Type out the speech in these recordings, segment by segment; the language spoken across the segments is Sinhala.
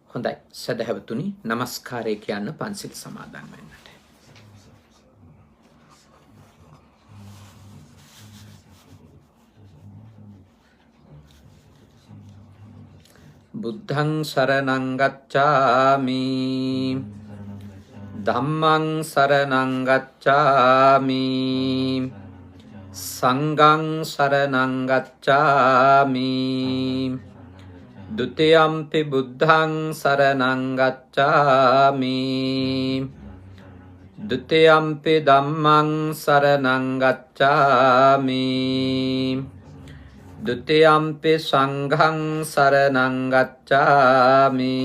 හොඳයි සදහැවතුනි নমස්කාරය කියන්න පන්සිල් සමාදන් වෙන්නට. බුද්ධං සරණං ගච්ඡාමි ධම්මං සරණං ගච්ඡාමි සංඝං සරණං ගච්ඡාමි ဒုတိယံ පි බුද්ධං සරණං ගච්ඡාමි ဒုတိယံ පි ධම්මං සරණං ගච්ඡාමි ဒုတိယံ පි සංඝං සරණං ගච්ඡාමි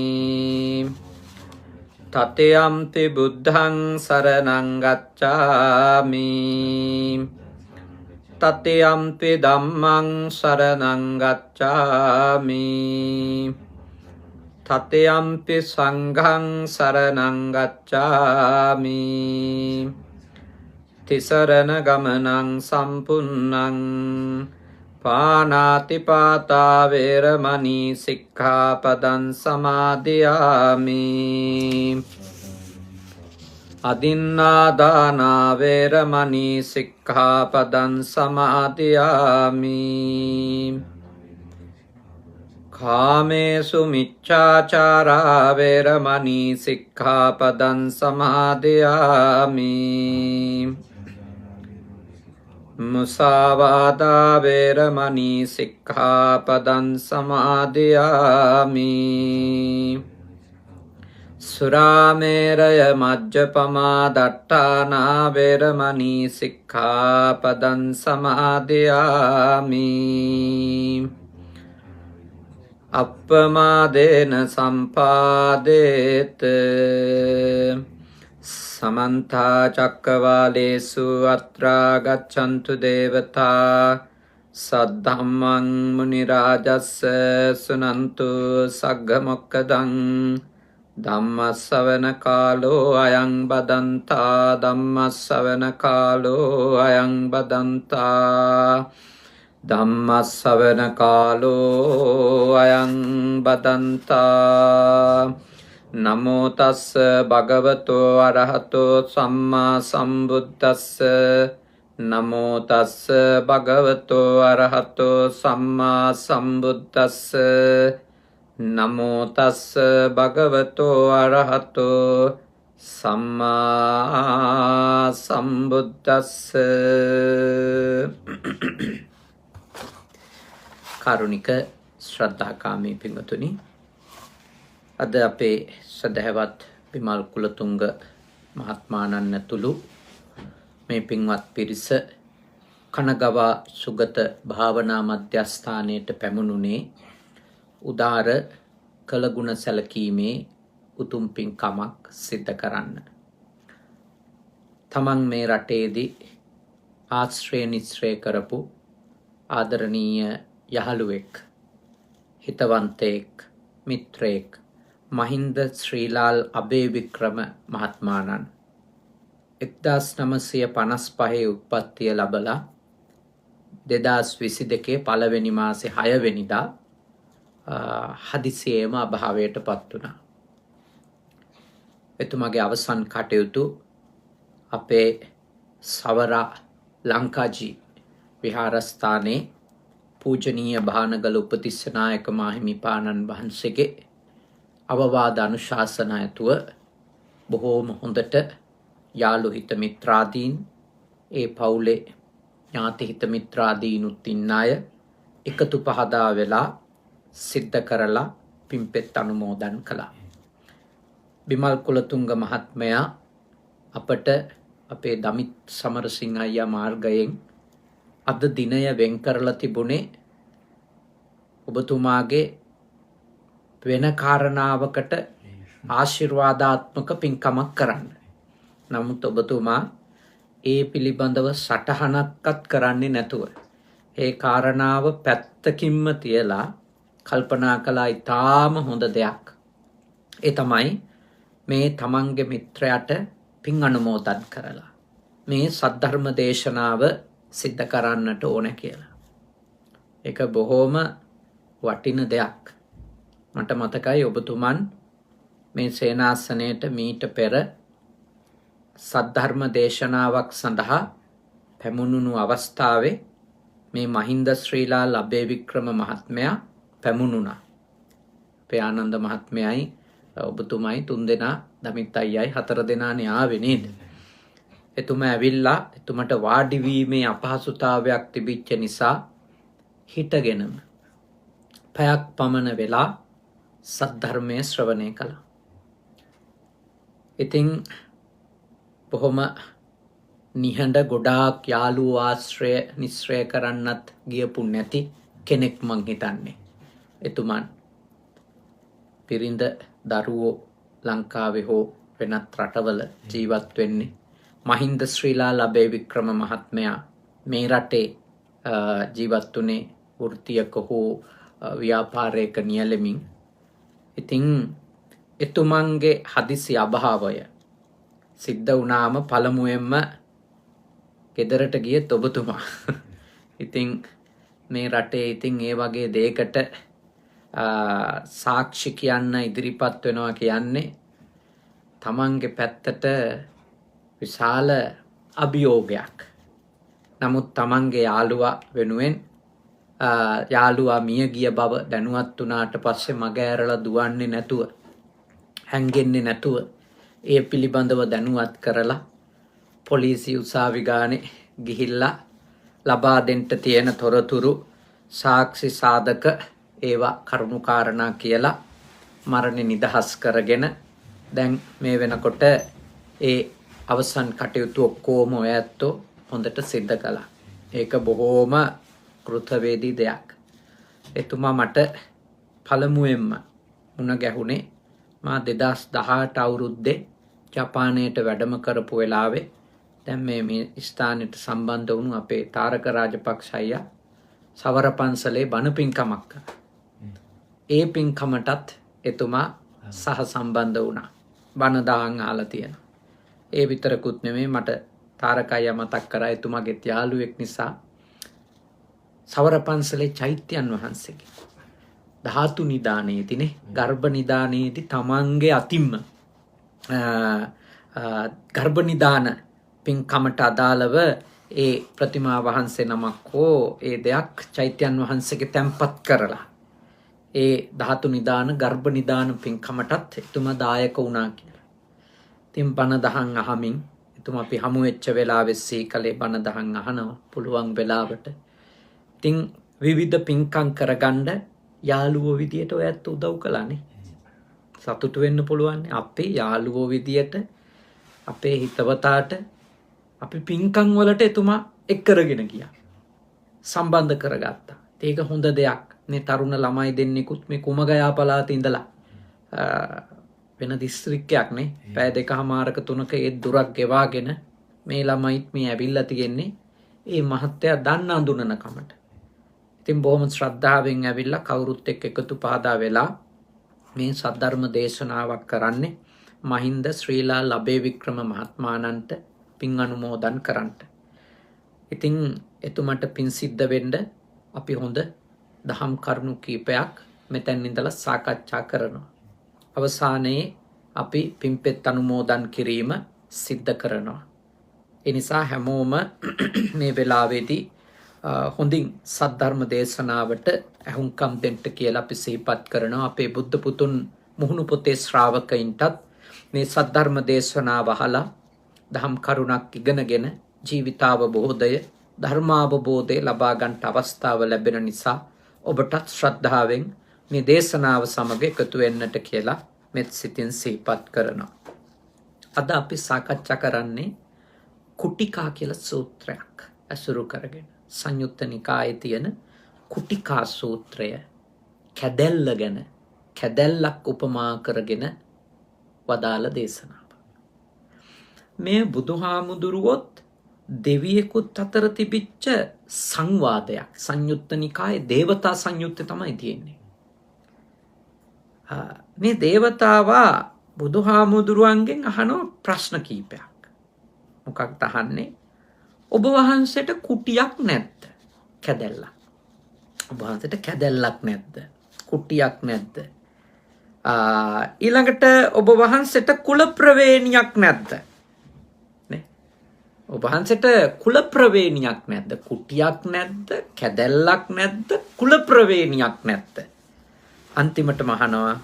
တတိယံ පි බුද්ධං සරණං ගච්ඡාමි တတိယံ පි ධම්මං සරණං ගච්ඡාමි တတိယံ පි සංඝං සරණං ගච්ඡාමි තිසරණ ගමනං සම්පුන්නං පාණාතිපාතා වේරමණී සික්ඛාපදං සමාදියාමි අදින්නාදානා වේරමණී සික්ඛාපදං සමාදියාමි කාමේසු මිච්ඡාචාරා වේරමණී සික්ඛාපදං සමාදියාමි මුසාවාදා වේරමණී සික්ඛාපදං සමාදියාමි සුරාමේරය මජ්ජපමා දට්ඨානා වේරමණී සික්ඛාපදං සමාදියාමි අප්පමාදේන සම්පාදේත සමන්තා චක්කවාලේසු අත්‍රා ගච්ඡන්තු දේවතා සද්ධම්මං මුනි රාජස්ස සුනන්තු සග්ග මොක්ඛදං ධම්මස්සවන කාලෝ අයං බදන්තා ධම්මස්සවන කාලෝ අයං බදන්තා ධම්මස්සවන කාලෝ අයං බදන්තා නමෝ තස්ස භගවතෝ අරහතෝ සම්මා සම්බුද්දස්ස නමෝ තස්ස භගවතෝ අරහතෝ සම්මා සම්බුද්දස්ස නමෝ තස්ස භගවතෝ අරහතෝ සම්මා සම්බුද්දස්ස. කාරුණික ශ්‍රද්ධාකාමී පින්වතුනි, අද අපේ සදහැවත් විමල් කුලතුංග මහත්මාණන් ඇතුළු මේ පින්වත් පිරිස කනගවා සුගත භාවනා මධ්‍යස්ථානයට පැමුණුනේ උදාර කළගුණ සැලකීමේ උතුම් පින්කමක් සිද්ධ කරන්න. තමන් මේ රටේදී ආශ්‍රය නිශ්‍රය කරපු ආදරණීය යහළුවෙක්, හිතවන්තයෙක්, මිත්‍රයෙක් මහින්ද ශ්‍රීලාල් අබේවික්‍රම මහත්මාණන් 1955 උත්පත්තිය ලබලා 2022 පළවෙනි මාසේ 6 වෙනිදා හදිසියේම අභාවයට පත් වුණා. එතුමාගේ අවසන් කටයුතු අපේ සවරා ලංකාජී විහාරස්ථානයේ පූජනීය භානගල උපතිස්ස නායක මාහිමිපාණන් වහන්සේගේ අවවාද අනුශාසන ඇතුව බොහෝම හොඳට යාළු හිත මිත්‍රාදීන්, ඒ පවුලේ ඥාති හිත මිත්‍රාදීනුත් ඉන්න අය එකතු පහදා වෙලා සිද්ධ කරලා පින්පෙත් අනුමෝදන් කළා. විමල් කුලතුංග මහත්මයා අපට අපේ දමිත් සමරසිංහ අයියා මාර්ගයෙන් අද දිනය වෙන් කරලා තිබුණේ ඔබතුමාගේ වෙන කාරණාවකට ආශිර්වාදාත්මක පින්කමක් කරන්න. නමුත් ඔබතුමා ඒ පිළිබඳව සටහනක්වත් කරන්නේ නැතුව ඒ කාරණාව පැත්තකින්ම තියලා කල්පනා කළා ඉතාම හොඳ දෙයක්. ඒ තමයි මේ තමන්ගේ මිත්‍රයාට පින් අනුමෝදන් කරලා මේ සද්ධර්ම දේශනාව සිද්ධ කරන්නට ඕන කියලා. ඒක බොහෝම වටින දෙයක්. මට මතකයි ඔබතුමන් මේ සේනාසනයට මීට පෙර සද්ධර්ම දේශනාවක් සඳහා පැමුණුණු අවස්ථාවේ මේ මහින්ද ශ්‍රීලාල් අබේවික්‍රම මහත්මයා පැමුණුණා. අපේ ආනන්ද මහත්මයයි ඔබතුමයි 3 දෙනා දමිත් අයියයි 4 දෙනානේ ආවේ නේද? එතුමා ඇවිල්ලා එතුමට වාඩි වීමේ අපහසුතාවයක් තිබිච්ච නිසා හිටගෙනම පැයක් පමණ වෙලා සද්ධර්මයේ ශ්‍රවණය කළා. ඉතින් බොහොම නිහඬ ගොඩාක් යාළුවෝ ආශ්‍රය නිශ්‍රය කරන්නත් ගියපු නැති කෙනෙක් මං හිතන්නේ. එතුමන් පිරිඳ දරුවෝ ලංකාවේ හෝ වෙනත් රටවල ජීවත් වෙන්නේ. මහින්ද ශ්‍රීලාල් අබේවික්‍රම මහත්මයා මේ රටේ ජීවත් වුණේ වෘත්තියක හෝ ව්‍යාපාරයක නියැලෙමින්. ඉතින් එතුමන්ගේ හදිසි අභාවය සිද්ධ වුණාම පළමුවෙන්ම ගෙදරට ගියෙත් ඔබතුමා. ඉතින් මේ රටේ ඉතින් ඒ වගේ දෙයකට සාක්ෂි කියන්න ඉදිරිපත් වෙනවා කියන්නේ තමන්ගේ පැත්තට විශාල අභියෝගයක්. නමුත් තමන්ගේ යාළුවා වෙනුවෙන් යාළුවා මිය ගිය බව දැනුවත් වුණාට පස්සේ මග ඇරලා දුවන්නේ නැතුව, හැංගෙන්නේ නැතුව ඒ පිළිබඳව දැනුවත් කරලා පොලිසිය උසාවි ගානේ ගිහිල්ලා ලබා දෙන්න තියෙන තොරතුරු සාක්ෂි සාධක ඒවා කරුණු කාරණා කියලා මරණ නිදහස් කරගෙන දැන් මේ වෙනකොට ඒ අවසන් කටයුතු ඔක්කොම ඔය ඇත්තෝ හොඳට සිද්ධ කළා. ඒක බොහෝම කෘතවේදී දෙයක්. එතුමා මට පළමුවෙන්ම මුණ ගැහුණේ මා 2018 අවුරුද්දේ ජපානයට වැඩම කරපු වෙලාවේ දැන් මේ ස්ථානෙට සම්බන්ධ වුණු අපේ තාරක රාජපක්ෂ අයියා සවර පන්සලේ බණ පින්කමක් කළා. ඒ පින්කමටත් එතුමා සහ සම්බන්ධ වුණා. බණ දහම් අහලා තියෙනවා. ඒ විතරකුත් නෙමෙයි මට තාරක අයියා මතක් කරා එතුමාගේ යාළුවෙක් නිසා සවර පන්සලේ චෛත්‍යයන් වහන්සේගේ ධාතු නිදානයේදීනේ ගර්භ නිදානයේදී තමන්ගේ අතින්ම ගර්භ නිදාන පින්කමට අදාළව ඒ ප්‍රතිමා වහන්සේ නමක් හෝ ඒ දෙයක් චෛත්‍යයන් වහන්සේගේ තැන්පත් කරලා ඒ ධාතු නිදාන ගර්භ නිදාන පින්කමටත් එතුමා දායක වුණා කියලා. ඉතින් බණ දහම් අහමින් එතුමා අපි හමු වෙච්ච වෙලාවෙ සීකලේ බණ දහම් අහනවා පුළුවන් වෙලාවට. ඉතින් විවිධ පින්කම් කරගන්න යාළුවෝ විදියට ඔයත් උදව් කළානේ. සතුටු වෙන්න පුළුවන්. අපේ යාළුවෝ විදියට අපේ හිතවතාට අපි පින්කම් වලට එතුමා එක් කරගෙන ගියා. සම්බන්ධ කරගත්තා. ඒක හොඳ දෙයක්. මේ තරුණ ළමයි දෙන්නෙකුත් මේ කුමගයා පළාතේ ඉඳලා වෙන දිස්ත්‍රික්කයක් නේ පැය 2මාරක 3ක ඒ දුරක් ගෙවාගෙන මේ ළමයිත් මේ ඇවිල්ලා තියෙන්නේ ඒ මහත්තයා දන්න අඳුනන කමට. ඉතින් බොහොම ශ්‍රද්ධාවෙන් ඇවිල්ලා කවුරුත් එක්ක එකතු පහදා වෙලා මේ සද්ධර්ම දේශනාවක් කරන්නේ මහින්ද ශ්‍රීලාල් අබේවික්‍රම මහත්මාණන්ට පින් අනුමෝදන් කරන්නට. ඉතින් එතුමට පින් සිද්ධ වෙන්න අපි හොඳ දහම් කරුණු කීපයක් මෙතෙන් ඉඳලා සාකච්ඡා කරනවා. අවසානයේ අපි පින්පෙත් අනුමෝදන් කිරීම සිද්ධ කරනවා. ඒ නිසා හැමෝම මේ වෙලාවේදී හොඳින් සද්ධර්ම දේශනාවට ඇහුම්කම් දෙන්න කියලා අපි සිහිපත් කරනවා. අපේ බුද්ධ පුතුන් මුහුණු පොතේ ශ්‍රාවකයින්ටත් මේ සද්ධර්ම දේශනාව අහලා දහම් කරුණක් ඉගෙනගෙන ජීවිතාවබෝධය ධර්මාවබෝධය ලබා ගන්නට අවස්ථාව ලැබෙන නිසා ඔබටත් ශ්‍රද්ධාවෙන් මේ දේශනාව සමග එකතු වෙන්නට කියලා මෙත් සිතින් සිහිපත් කරනවා. අද අපි සාකච්ඡා කරන්නේ කුටිකා කියලා සූත්‍රයක් අසුරු කරගෙන සංයුත්ත නිකායේ තියෙන කුටිකා සූත්‍රය කැදැල්ල ගැන කැදැල්ලක් උපමා කරගෙන වදාළ දේශනාව. මේ බුදුහාමුදුරුවොත් දෙවියෙකුත් අතර තිබිච්ච සංවාදයක්. සංයුත්ත නිකායේ දේවතා සංයුත්තේ තමයි තියෙන්නේ. මේ දේවතාවා බුදුහාමුදුරුවන්ගෙන් අහනවා ප්‍රශ්න කීපයක්. මොකක්ද අහන්නේ? ඔබ වහන්සේට කුටියක් නැද්ද? කැදැල්ලක්. ඔබ වහන්සේට කැදැල්ලක් නැද්ද? කුටියක් නැද්ද? ඊළඟට ඔබ වහන්සේට කුල ප්‍රවේණියක් නැද්ද? නේ? ඔබ වහන්සේට කුල ප්‍රවේණියක් නැද්ද? කුටියක් නැද්ද? කැදැල්ලක් නැද්ද? කුල ප්‍රවේණියක් නැද්ද? අන්තිමටම අහනවා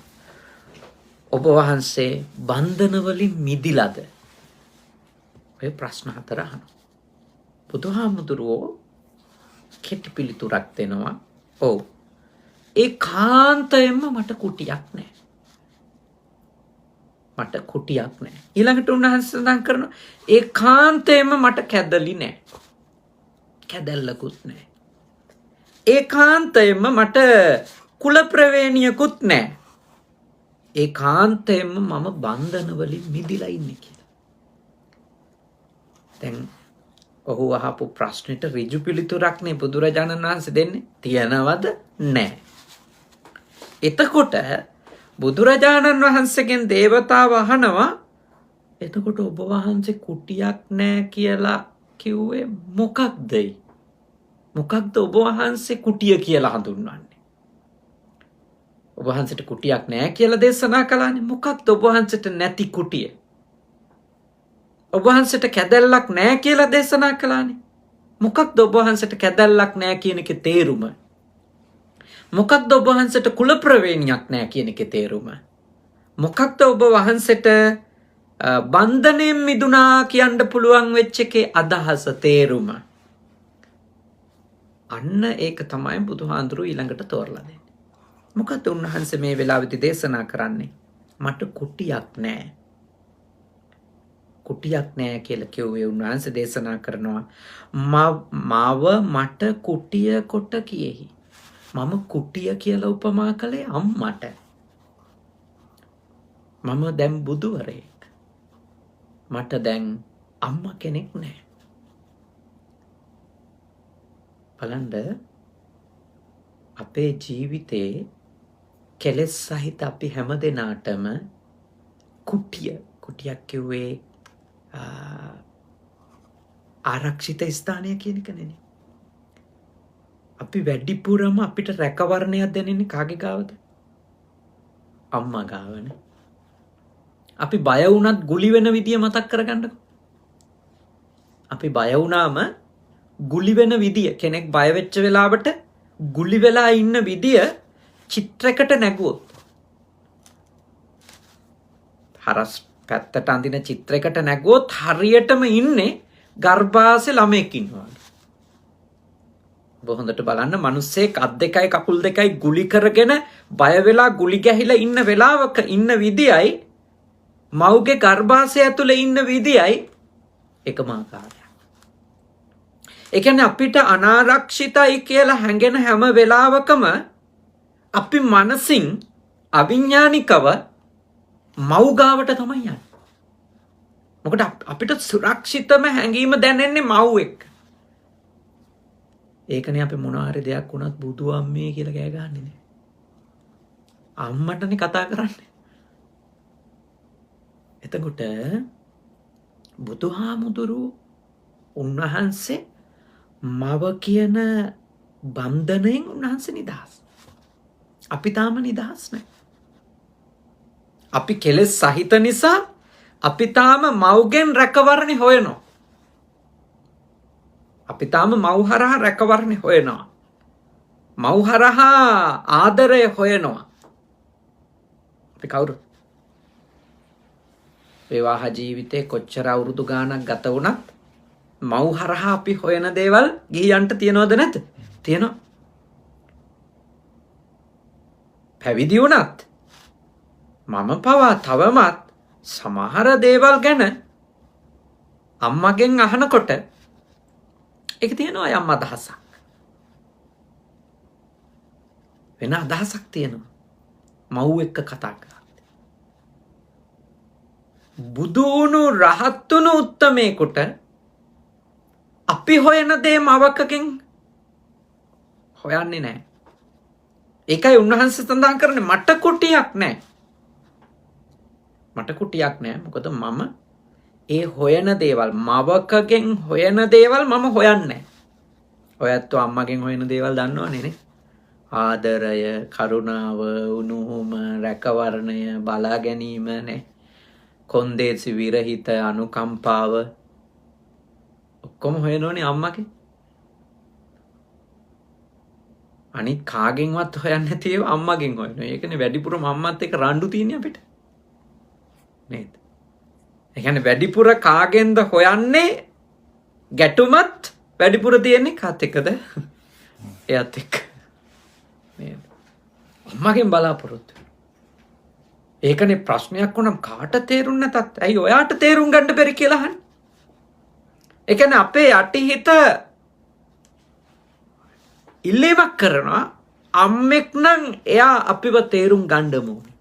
ඔබ වහන්සේ බන්ධන වලින් මිදිලාද? ඔය ප්‍රශ්න 4 අහනවා. බුදුහාමුදුරුවෝ කෙටි පිළිතුරක් දෙනවා. ඔව්. ඒකාන්තයෙන්ම මට කුටියක් නැහැ. මට කුටියක් නැහැ. ඊළඟට උන්වහන්සේ සඳහන් කරනවා ඒකාන්තයෙන්ම මට කැදලි නැහැ. කැදැල්ලකුත් නැහැ. ඒකාන්තයෙන්ම මට කුල ප්‍රවේණියකුත් නැහැ. ඒකාන්තයෙන්ම මම බන්ධන වලින් මිදිලා ඉන්නේ කියලා. දැන් ඔහු අහපු ප්‍රශ්නෙට ඍජු පිළිතුරක් නේ බුදුරජාණන් වහන්සේ දෙන්නේ. තියනවද? නැහැ. එතකොට බුදුරජාණන් වහන්සේගෙන් දේවතාව අහනවා එතකොට ඔබ වහන්සේ කුටියක් නැහැ කියලා කිව්වේ මොකක්ද? මොකක්ද ඔබ වහන්සේ කුටිය කියලා හඳුන්වන්නේ? ඔබ වහන්සේට කුටියක් නැහැ කියලා දේශනා කළානේ. මොකක්ද ඔබ වහන්සේට නැති කුටිය? ඔබ වහන්සේට කැදැල්ලක් නැහැ කියලා දේශනා කළානේ. මොකක්ද ඔබ වහන්සේට කැදැල්ලක් නැහැ කියන එකේ තේරුම? මොකක්ද ඔබ වහන්සේට කුල ප්‍රවේණියක් නැහැ කියන එකේ තේරුම? මොකක්ද ඔබ වහන්සේට බන්ධණයෙන් මිදුණා කියන්න පුළුවන් වෙච්ච එකේ අදහස තේරුම? අන්න ඒක තමයි බුදුහාඳුරු ඊළඟට තෝරලා දෙන්නේ. මොකද උන්වහන්සේ මේ වෙලාවෙදි දේශනා කරන්නේ මට කුටියක් නැහැ. කුටියක් නැහැ කියලා කිව්වේ උන්වහන්සේ දේශනා කරනවා මාව මට කුටිය කොට කියෙහි. මම කුටිය කියලා උපමා කළේ අම්මට. මම දැන් බුදුවරයෙක්. මට දැන් අම්මා කෙනෙක් නැහැ. බලන්න අපේ ජීවිතේ කෙලෙස් සහිත අපි හැමදෙනාටම කුටියක් කිව්වේ ආරක්ෂිත ස්ථානය කියන එක නෙනේ. අපි වැඩිපුරම අපිට රැකවරණයක් දෙන්නේ කාගේ ගාවද? අම්මා ගාවනේ. අපි බය වුණත් ගුලි වෙන විදිය මතක් කරගන්නකො. අපි බය වුණාම ගුලි වෙන විදිය කෙනෙක් බය වෙච්ච වෙලාවට ගුලි වෙලා ඉන්න විදිය චිත්‍රයකට නැගුවොත් හරස් පැත්තට අඳින චිත්‍රයකට නැගුවොත් හරියටම ඉන්නේ ගර්භාෂේ ළමෙක් ඉන්නවා. බොහොඳට බලන්න මිනිස්සෙක් අත් දෙකයි කකුල් දෙකයි ගුලි කරගෙන බය වෙලා ගුලි ගැහිලා ඉන්න වෙලාවක ඉන්න විදියයි මව්ගේ ගර්භාෂය ඇතුලේ ඉන්න විදියයි එකම ආකාරයක්. ඒ කියන්නේ අපිට අනාරක්ෂිතයි කියලා හැඟෙන හැම වෙලාවකම අපි මනසින් අවිඥානිකව මව් ගාවට තමයි යන්නේ. මොකද අපිට සුරක්ෂිතම හැඟීම දැනෙන්නේ මව් එක්ක. ඒකනේ අපි මොනවා හරි දෙයක් වුණත් බුදු අම්මේ කියලා කෑ ගහන්නේ නේ. අම්මටනේ කතා කරන්නේ. එතකොට බුදුහාමුදුරු උන්වහන්සේ මව කියන බන්ධනයෙන් උන්වහන්සේ නිදහස්. අපි තාම නිදහස් නැහැ. අපි කෙලෙස් සහිත නිසා අපි තාම මව්ගෙන් රැකවරණේ හොයනවා. අපි තාම මව් හරහා රැකවරණේ හොයනවා. මව් හරහා ආදරය හොයනවා. අපි කවුරු? විවාහ ජීවිතේ කොච්චර අවුරුදු ගාණක් ගත වුණත් මව් හරහා අපි හොයන දේවල් ගිහියන්ට තියනවද නැද්ද? තියෙනවා. පැවිදි වුණත් මම පවා තවමත් සමහර දේවල් ගැන අම්මගෙන් අහනකොට ඒක තියෙනවා යම් අදහසක්. වෙන අදහසක් තියෙනවා. මව් එක්ක කතා කරද්දී. බුදු වුණු රහත් වුණු උත්තමේකට අපි හොයන දේ මවකකින් හොයන්නේ නැහැ. ඒකයි උන්වහන්සේ සඳහන් කරන්නේ මට කුටියක් නැහැ. මට කුටියක් නැහැ. මොකද මම ඒ හොයන දේවල් මවකගෙන් හොයන දේවල් මම හොයන්නේ නැහැ. ඔයත් අම්මගෙන් හොයන දේවල් දන්නවනේ නේ. ආදරය, කරුණාව, උණුහුම, රැකවරණය, බලා ගැනීම නේ. කොන්දේසි විරහිත අනුකම්පාව ඔක්කොම හොයනෝනේ අම්මගේ. අනිත් කාගෙන්වත් හොයන්නේ නැති ඒවා අම්මගෙන් හොයනවා. ඒකනේ වැඩිපුරම අම්මත් එක්ක රණ්ඩු තියෙන්නේ අපිට. නේද? ඒ කියන්නේ වැඩිපුර කාගෙන්ද හොයන්නේ? ගැටුමත් වැඩිපුර තියෙන්නේ කාත් එක්කද? එයාත් එක්ක. නේද? අම්මගෙන් බලාපොරොත්තු. ඒකනේ ප්‍රශ්නයක් වුණම් කාට තේරුන්නේ නැතත් ඇයි ඔයාට තේරුම් ගන්න බැරි කියලා අහන්නේ. ඒ කියන්නේ අපේ යටිහිත ඉල්ලීමක් කරනවා අම්මෙක් නම් එයා අපිව තේරුම් ගන්න ඕනේ.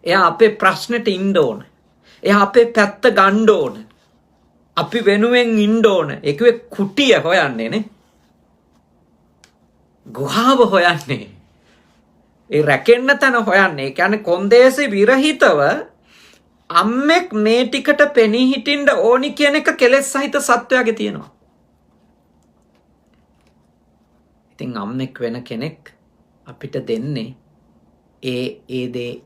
එයා අපේ ප්‍රශ්නෙට ඉන්න ඕනේ. එයා අපේ පැත්ත ගන්න ඕනේ. අපි වෙනුවෙන් ඉන්න ඕනේ. ඒකේ කුටිය හොයන්නේ නේ. ගුහාව හොයන්නේ. ඒ රැකෙන්න තැන හොයන්නේ. ඒ කියන්නේ කොන්දේසි විරහිතව අම්මෙක් මේ ටිකට පෙනී හිටින්න ඕනි කියන එක කෙලෙස් සහිත සත්වයාගේ තියෙනවා. ඉතින් අම්මෙක් වෙන කෙනෙක් අපිට දෙන්නේ ඒ දේ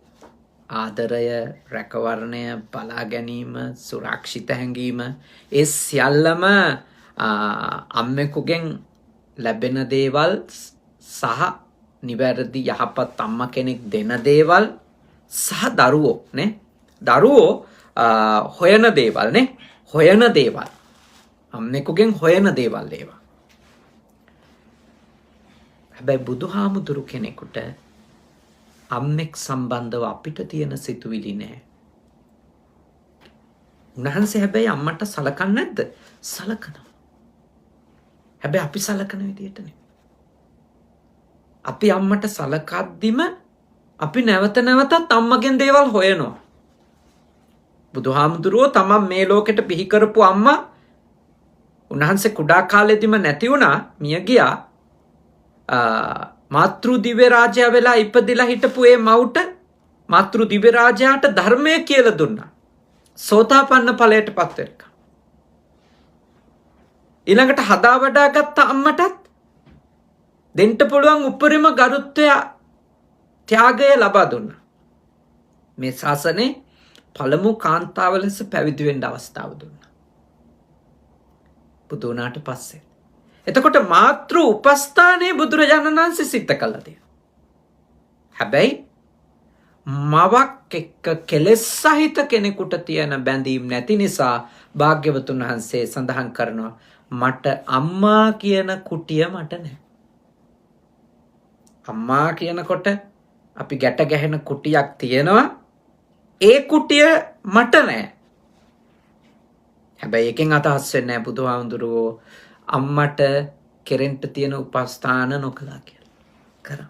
ආදරය, රැකවරණය, බලා ගැනීම, සුරක්ෂිත හැඟීම ඒ සියල්ලම අම්මෙකුගෙන් ලැබෙන දේවල් සහ නිවැරදි යහපත් අම්මා කෙනෙක් දෙන දේවල් සහ දරුවෝ නේ. දරුවෝ හොයන දේවල් නේ. හොයන දේවල්. අම්මෙකුගෙන් හොයන දේවල් ඒවා. හැබැයි බුදුහාමුදුරු කෙනෙකුට අම්මෙක් සම්බන්ධව අපිට තියෙන සිතුවිලි නෑ. උන්වහන්සේ හැබැයි අම්මට සලකන්නේ නැද්ද? සලකනවා. හැබැයි අපි සලකන විදියට නෙවෙයි. අපි අම්මට සලකද්දිම අපි නැවත නැවතත් අම්මගෙන් දේවල් හොයනවා. බුදුහාමුදුරුවෝ තමන් මේ ලෝකෙට බිහි කරපු අම්මා උන්වහන්සේ කුඩා කාලෙදිම නැති වුණා, මිය ගියා. මාතෘ දිව්‍ය රාජ්‍ය වෙලා ඉපදිලා හිටපු ඒ මවුට මාතෘ දිව්‍ය රාජයාට ධර්මය කියලා දුන්නා. සෝතාපන්න ඵලයටපත් වෙන්න. ඊළඟට හදා වඩා ගත්ත අම්මටත් දෙන්න පුළුවන් උපරිම ගරුත්වය ත්‍යාගය ලබා දුන්නා. මේ ශාසනේ පළමු කාන්තාව ලෙස පැවිදි වෙන්න අවස්ථාව දුන්නා. බුදු වුණාට පස්සේ. එතකොට මාතෘ උපස්ථානයේ බුදුරජාණන් වහන්සේ සිද්ධ කළා තියෙනවා. හැබැයි මවක් එක්ක කෙලෙස් සහිත කෙනෙකුට තියෙන බැඳීම් නැති නිසා භාග්‍යවතුන් වහන්සේ සඳහන් කරනවා මට අම්මා කියන කුටිය මට නැහැ. අම්මා කියනකොට අපි ගැට ගැහෙන කුටියක් තියෙනවා. ඒ කුටිය මට නැහැ. හැබැයි එකෙන් අදහස් වෙන්නේ නැහැ බුදුහාමුදුරුවෝ අම්මට කෙරෙන්ට තියෙන උපස්ථාන නොකළා කියලා. කරා.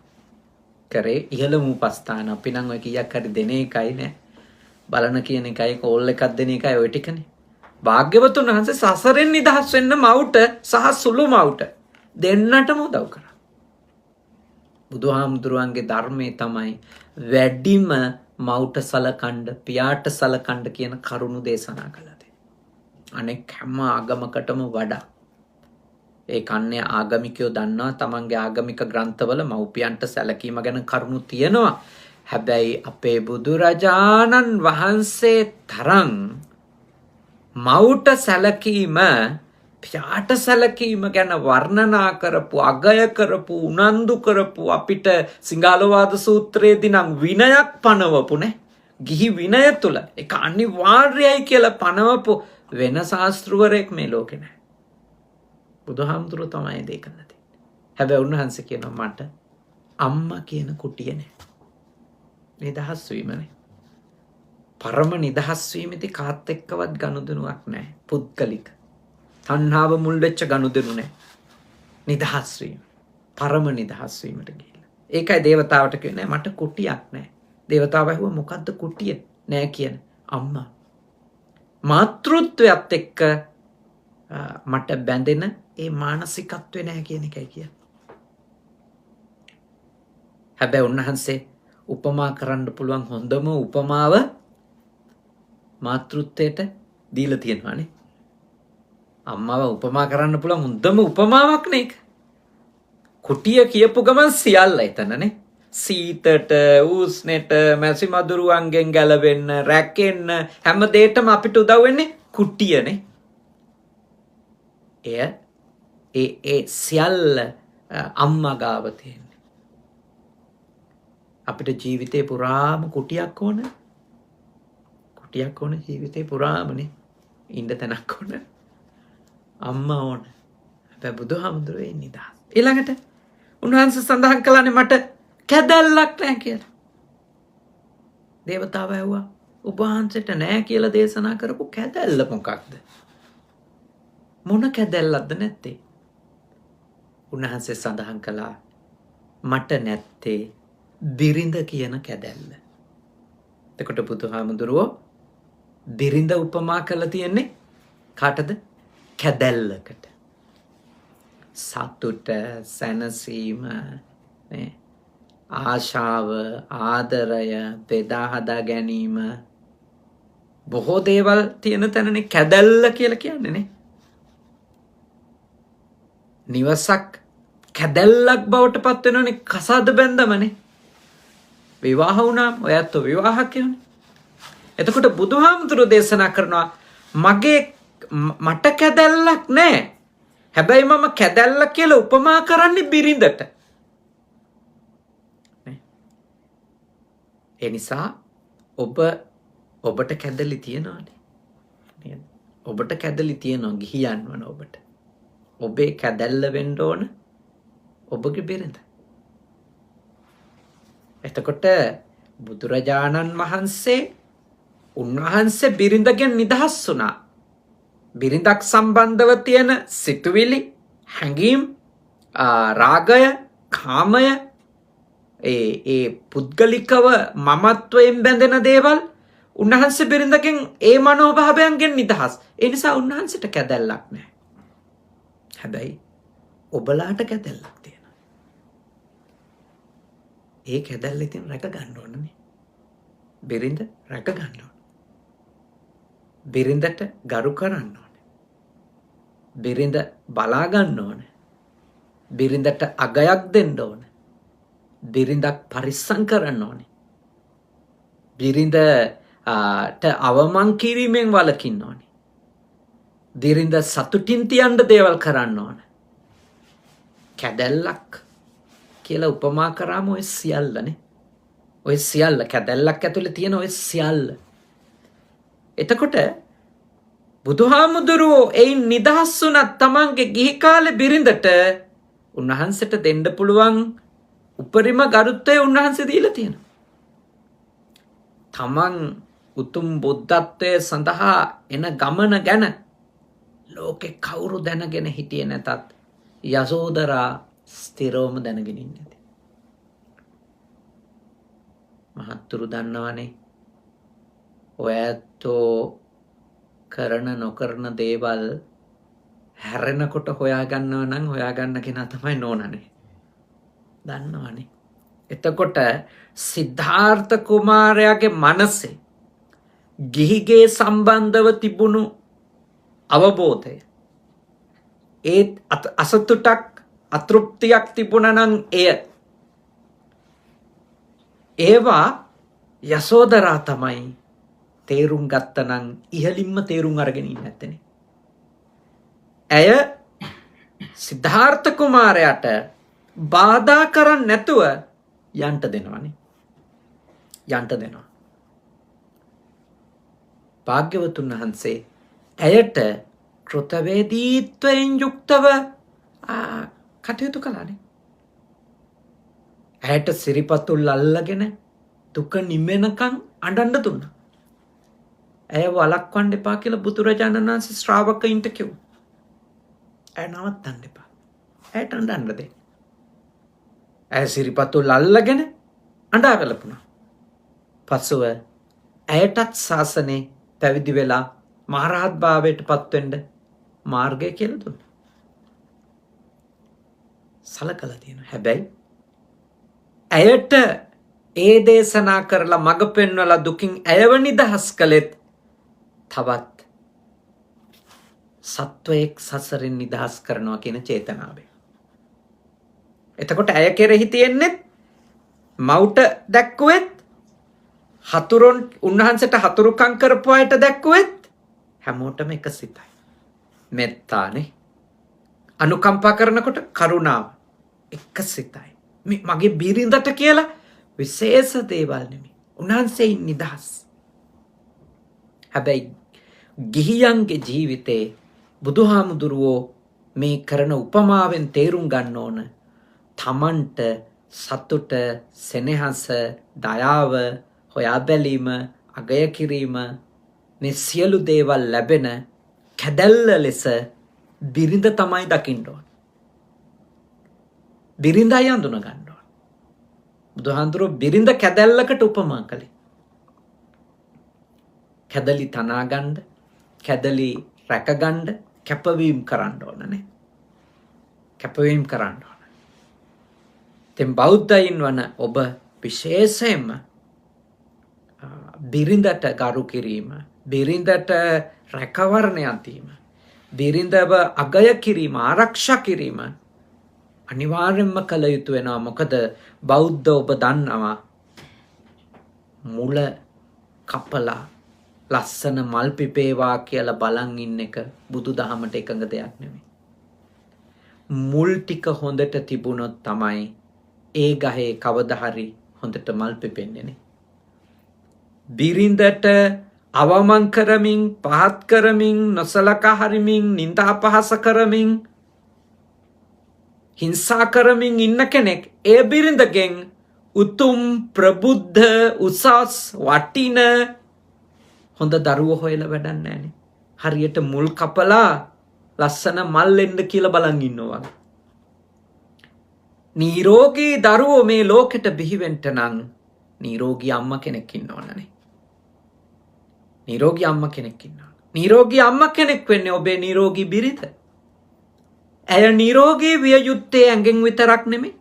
කරේ ඉහළම උපස්ථාන අපි නම් ඔය කීයක් හරි දෙන එකයි නේ. බලන කියන එකයි කෝල් එකක් දෙන එකයි ඔය ටිකනේ. භාග්‍යවතුන් වහන්සේ සසරෙන් නිදහස් වෙන්න මවුට සහ සුළු මවුට දෙන්නටම උදව් කරා. බුදුහාමුදුරුවන්ගේ ධර්මයේ තමයි වැඩිම මවුට සලකන්න, පියාට සලකන්න කියන කරුණු දේශනා කළා. අනෙක් හැම ආගමකටම වඩා ඒ කන්නේ ආගමිකයෝ දන්නවා තමන්ගේ ආගමික ග්‍රන්ථවල මව්පියන්ට සැලකීම ගැන කරුණු තියෙනවා. හැබැයි අපේ බුදුරජාණන් වහන්සේ තරම් මවුට සැලකීම, පියාට සැලකීම ගැන වර්ණනා කරපු, අගය කරපු, උනන්දු කරපු අපිට සිංහලවාද සූත්‍රයේදී නම් විනයක් පනවපු නේ. ගිහි විනය තුල ඒක අනිවාර්යයි කියලා පනවපු වෙන ශාස්ත්‍රවරයෙක් මේ ලෝකේ නැහැ. බුදුහාමුදුරුවෝ තමයි ඒක කරලා තියෙන්නේ. හැබැයි උන්වහන්සේ කියනවා මට අම්මා කියන කුටිය නැහැ. නිදහස් වීමනේ. පරම නිදහස් වීමෙදි කාත් එක්කවත් ගනුදෙනුවක් නැහැ. පුද්ගලික. තණ්හාව මුල් වෙච්ච ගනුදෙනු නැහැ. නිදහස් වීම. පරම නිදහස් වීමට ගිහිල්ලා. ඒකයි දේවතාවට කියන්නේ මට කුටියක් නැහැ. දේවතාව ඇහුවා මොකද්ද කුටිය නැහැ කියන අම්මා. මාතෘත්වයට එක්ක මට බැඳෙන ඒ මානසිකත්වේ නැහැ කියන එකයි කියන්නේ. හැබැයි උන්වහන්සේ උපමා කරන්න පුළුවන් හොඳම උපමාව මාතෘත්වයට දීලා තියෙනවානේ. අම්මව උපමා කරන්න පුළුවන් හොඳම උපමාවක් නේ ඒක. කුටිය කියපු ගමන් සියල්ල එතනනේ. සීතට, උස්නෙට, මැසි මදුරුවන්ගෙන් ගැලවෙන්න, රැකෙන්න හැම දෙයකටම අපිට උදව් වෙන්නේ කුටියනේ. ඒ සියල්ල අම්මා ගාව තියෙන්නේ. අපිට ජීවිතේ පුරාම කුටියක් ඕන. කුටියක් ඕන ජීවිතේ පුරාමනේ. ඉන්න තැනක් ඕන. අම්මා ඕන. හැබැයි බුදුහාමුදුරුවෝ ඉන්නේ නිදහස්. ඊළඟට උන්වහන්සේ සඳහන් කළානේ මට කැදැල්ලක් නැහැ කියලා. දේවතාව ඇහුවා ඔබ වහන්සේට නැහැ කියලා දේශනා කරපු කැදැල්ල මොකක්ද? මොන කැදැල්ලක්ද නැත්තේ? උන්වහන්සේ සඳහන් කළා මට නැත්තේ දිරිඳ කියන කැදැල්ල. එතකොට බුදුහාමුදුරුවෝ දිරිඳ උපමා කරලා තියෙන්නේ කාටද? කැදැල්ලකට. සතුට, සැනසීම, ආශාව, ආදරය, බෙදා හදා ගැනීම බොහෝ දේවල් තියෙන තැනනේ කැදැල්ල කියලා කියන්නේ නේ. නිවසක් කැදැල්ලක් බවට පත් වෙනවනේ කසාද බැඳමනේ. විවාහ වුණාම ඔයත් විවාහකයෝනේ. එතකොට බුදුහාමුදුරුවෝ දේශනා කරනවා මට කැදැල්ලක් නැහැ. හැබැයි මම කැදැල්ල කියලා උපමා කරන්නේ බිරිඳට. ඒ නිසා ඔබට කැදලි තියෙනවානේ. ඔබට කැදලි තියෙනවා ගිහියන් වන ඔබට. ඔබේ කැදැල්ල වෙන්න ඕන ඔබගේ බිරිඳ. එතකොට බුදුරජාණන් වහන්සේ උන්වහන්සේ බිරිඳගෙන් නිදහස් වුණා. බිරිඳක් සම්බන්ධව තියෙන සිතුවිලි, හැඟීම්, රාගය, කාමය, ඒ පුද්ගලිකව මමත්වයෙන් බැඳෙන දේවල් උන්වහන්සේ බිරිඳගෙන් ඒ මනෝභාවයන්ගෙන් නිදහස්. ඒ නිසා උන්වහන්සේට කැදැල්ලක් නැහැ. හැබැයි ඔබලාට කැදැල්ලක් තියෙනවා. ඒ කැදැල්ල ඉතින් රැක ගන්න ඕනනේ. බිරිඳ රැක ගන්න ඕන. බිරිඳට ගරු කරන්න ඕන. බිරිඳ බලා ගන්න ඕන. බිරිඳට අගයක් දෙන්න ඕන. බිරිඳක් පරිස්සම් කරන්න ඕනේ. බිරිඳට අවමන් කිරීමෙන් වළකින්න ඕනේ. බිරිඳ සතුටින් තියන්න දේවල් කරන්න ඕන. කැදැල්ලක් කියලා උපමා කරාම ඔය සියල්ලනේ. ඔය සියල්ල කැදැල්ලක් ඇතුලේ තියෙන ඔය සියල්ල. එතකොට බුදුහාමුදුරුවෝ එයින් නිදහස් වුණත් තමන්ගේ ගිහි කාලේ බිරිඳට උන්වහන්සේට දෙන්න පුළුවන් උපරිම ගරුත්වය උන්වහන්සේ දීලා තියෙනවා. තමන් උතුම් බුද්ධත්වයේ සඳහා එන ගමන ගැන ලෝකේ කවුරු දැනගෙන හිටියේ නැතත් යසෝදරා ස්ථිරවම දැනගෙන ඉන්නේ. මහත්තුරු දන්නවනේ ඔයත්ෝ කරන නොකරන දේවල් හැරෙනකොට හොයාගන්නව නම් හොයාගන්න කෙනා තමයි නෝනනේ. දන්නවනේ. එතකොට සිද්ධාර්ථ කුමාරයාගේ මනසේ ගිහිගේ සම්බන්ධව තිබුණු අවබෝධය ඒත් අසතුටක් අතෘප්තියක් තිබුණා නම් ඒවා යසෝදරා තමයි තේරුම් ගත්තනම් ඉහලින්ම තේරුම් අරගෙන ඉන්නේ නැත්තේ. ඇය සිද්ධාර්ථ කුමාරයාට බාධා කරන්නේ නැතුව යන්න දෙනවනේ. යන්න දෙනවා. භාග්‍යවතුන් වහන්සේ ඇයට කෘතවේදීත්වයෙන් යුක්තව කටයුතු කළානේ. ඇයට සිරිපතුල් අල්ලගෙන දුක නිමෙනකන් අඬන්න දුන්නා. ඇය වළක්වන්න එපා කියලා බුදුරජාණන් වහන්සේ ශ්‍රාවකයින්ට කිව්වා. ඇය නවත්තන්න එපා. ඇයට අඬන්න දෙන්න. ඇය සිරිපතුල් අල්ලගෙන අඬා වැළපුණා. පසුව ඇයටත් ශාසනේ පැවිදි වෙලා මහරහත් භාවයට පත්වෙන්න මාර්ගය කියලා දුන්නා. සලකලා තියෙනවා. හැබැයි ඇයට ඒ දේශනා කරලා මඟ පෙන්වලා දුකින් ඇයව නිදහස් කළෙත් තවත් සත්වයෙක් සසරින් නිදහස් කරනවා කියන චේතනාවෙන්. එතකොට ඇය කෙරෙහි තියෙන්නේ මවුට දැක්කුවෙත් හතුරුන් උන්වහන්සේට හතුරුකම් කරපු අයට දැක්කුවෙත් හැමෝටම එක සිතයි. මෙත්තානේ. අනුකම්පා කරනකොට කරුණාව එක සිතයි. මගේ බිරිඳට කියලා විශේෂ දේවල් නෙමෙයි. උන්වහන්සේ නිදහස්. හැබැයි ගිහියන්ගේ ජීවිතේ බුදුහාමුදුරුවෝ මේ කරන උපමාවෙන් තේරුම් ගන්න ඕන තමන්ට සතුට, සෙනෙහස, දයාව, හොයා බැලීම, අගය කිරීම මේ සියලු දේවල් ලැබෙන කැදැල්ල ලෙස බිරිඳ තමයි දකින්න ඕන. බිරිඳයි අඳුන ගන්න ඕන. බුදුහාමුදුරුවෝ බිරිඳ කැදැල්ලකට උපමා කළේ. කැදලි තනා ගන්න, කැදලි රැක ගන්න කැපවීම කරන්න ඕනනේ. කැපවීම කරන්න ඕන. දැන් බෞද්ධයින් වන ඔබ විශේෂයෙන්ම බිරිඳට ගරු කිරීම, බිරිඳට රැකවරණයක් දීම, බිරිඳව අගය කිරීම, ආරක්ෂා කිරීම අනිවාර්යෙන්ම කළ යුතු වෙනවා. මොකද බෞද්ධ ඔබ දන්නවා මුල කපලා ලස්සන මල් පිපේවා කියලා බලන් ඉන්න එක බුදුදහමට එකඟ දෙයක් නෙමෙයි. මුල් ටික හොඳට තිබුණොත් තමයි ඒ ගහේ කවදා හරි හොඳට මල් පිපෙන්නේ නේ. බිරිඳට අවමන් කරමින්, පහත් කරමින්, නොසලකා හරිමින්, නිନ୍ଦා අපහාස කරමින්, හිංසා කරමින් ඉන්න කෙනෙක් ඒ බිරිඳගෙන් උතුම්, ප්‍රබුද්ධ, උසස්, වටින හොඳ දරුවෝ හොයලා වැඩක් නැහැනේ. හරියට මුල් කපලා ලස්සන මල් එන්න කියලා බලන් ඉන්නවා. නිරෝගී දරුවෝ මේ ලෝකෙට බිහි වෙන්න නම් නිරෝගී අම්මා කෙනෙක් ඉන්න ඕනනේ. නිරෝගී අම්මා කෙනෙක් ඉන්න ඕන. නිරෝගී අම්මා කෙනෙක් වෙන්නේ ඔබේ නිරෝගී බිරිඳ. ඇය නිරෝගී විය යුත්තේ ඇඟෙන් විතරක් නෙමෙයි.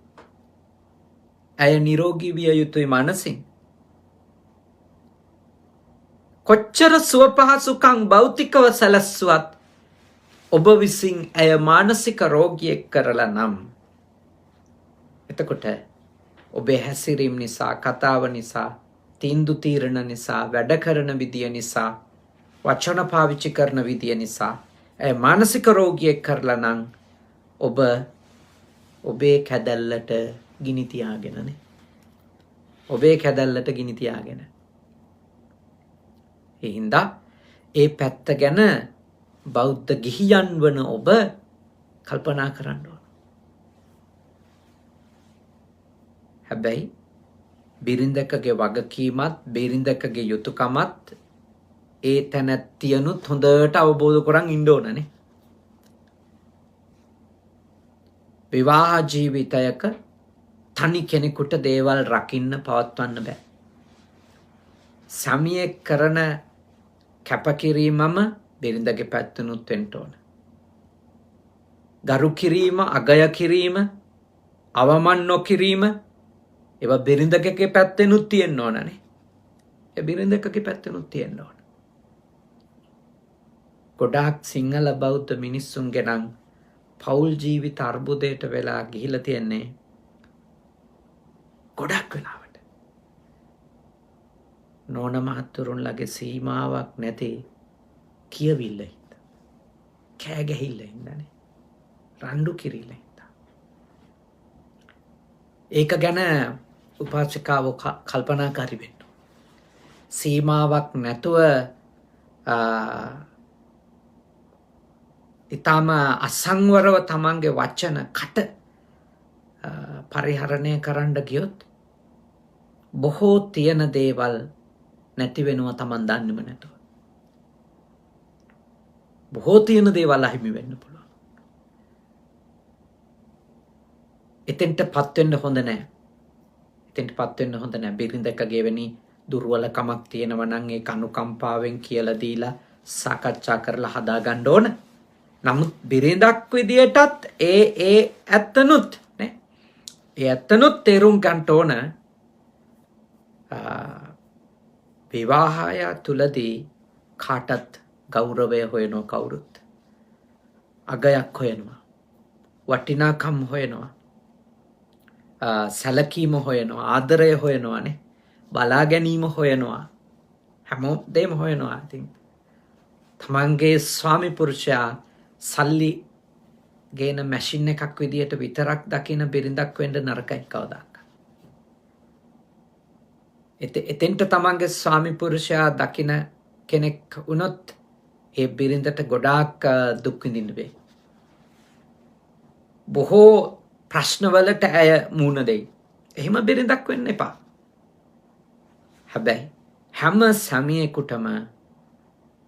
ඇය නිරෝගී විය යුතුයි මනසින්. කොච්චර සුව පහසුකම් භෞතිකව සැලැස්සුවත් ඔබ විසින් ඇය මානසික රෝගියෙක් කරලා නම් එතකොට ඔබේ හැසිරීම නිසා, කතාව නිසා, තීන්දුව తీරන නිසා, වැඩ කරන විදිය නිසා, වචන පාවිච්චි කරන විදිය නිසා ඇය මානසික රෝගියෙක් කරලා නම් ඔබ ඔබේ කැදැල්ලට ගිනි තියාගෙනනේ. ඔබේ කැදැල්ලට ගිනි තියාගෙන. ඒ හින්දා ඒ පැත්ත ගැන බෞද්ධ ගිහියන් වන ඔබ කල්පනා කරන්න ඕන. හැබැයි බිරිඳකගේ වගකීමත්, බිරිඳකගේ යුතුයකමත් ඒ තැනැත්තියනුත් හොඳට අවබෝධ කරන් ඉන්න ඕනනේ. විවාහ ජීවිතයක තනි කෙනෙකුට දේවල් රකින්න පවත්වන්න බෑ. සමියෙක් කරන කැපකිරීමම බිරිඳගේ පැත්තනුත් වෙන්න ඕන. ගරු කිරීම, අගය කිරීම, අවමන් නොකිරීම ඒවා බිරිඳගේ පැත්තෙනුත් තියෙන්න ඕනනේ. ඒ බිරිඳකගේ පැත්තෙනුත් තියෙන්න ඕන. ගොඩාක් සිංහල බෞද්ධ මිනිස්සුන්ගේ නම් පෞල් ජීවිත අර්බුදයට වෙලා ගිහිලා තියන්නේ ගොඩක් වෙලාවට. නෝන මහත්තුරුන්ලගේ සීමාවක් නැති කියවිල්ල හින්දා, කෑ ගැහිල්ල හින්දානේ, රණ්ඩු කිරිල්ල හින්දා. ඒක ගැන උපාසිකාව කල්පනාකාරී වෙන්න. සීමාවක් නැතුව ඊටම අසංවරව තමන්ගේ වචන කට පරිහරණය කරන්න ගියොත් බොහෝ තියෙන දේවල් නැති වෙනවා තමන් දන්නේම නැතුව. බොහෝ තියෙන දේවල් අහිමි වෙන්න පුළුවන්. එතෙන්ටපත් වෙන්න හොඳ නැහැ. එතෙන්ටපත් වෙන්න හොඳ නැහැ. බිරිඳකගේ වෙනි දුර්වලකමක් තියෙනවා නම් ඒක අනුකම්පාවෙන් කියලා දීලා සාකච්ඡා කරලා හදා ගන්න ඕන. නමුත් බිරිඳක් විදියටත් ඒ ඇත්තනුත් නේ. ඒ ඇත්තනුත් තේරුම් ගන්න ඕන විවාහය තුලදී කාටත් ගෞරවය හොයනවා කවුරුත්. අගයක් හොයනවා. වටිනාකම් හොයනවා. සැලකීම හොයනවා, ආදරය හොයනවානේ, බලා ගැනීම හොයනවා, හැමෝදේම හොයනවා. ඉතින් තමන්ගේ ස්වාමි පුරුෂයා සල්ලි ගේන මැෂින් එකක් විදියට විතරක් දකින බිරිඳක් වෙන්න නරකයි කවදාක. එතෙන්ට තමන්ගේ ස්වාමි පුරුෂයා දකින කෙනෙක් වුණොත් ඒ බිරිඳට ගොඩාක් දුක් විඳින්න වෙයි. බොහෝ ප්‍රශ්නවලට ඇය මුහුණ දෙයි. එහෙම බිරිඳක් වෙන්න එපා. හැබැයි හැම සැමියෙකුටම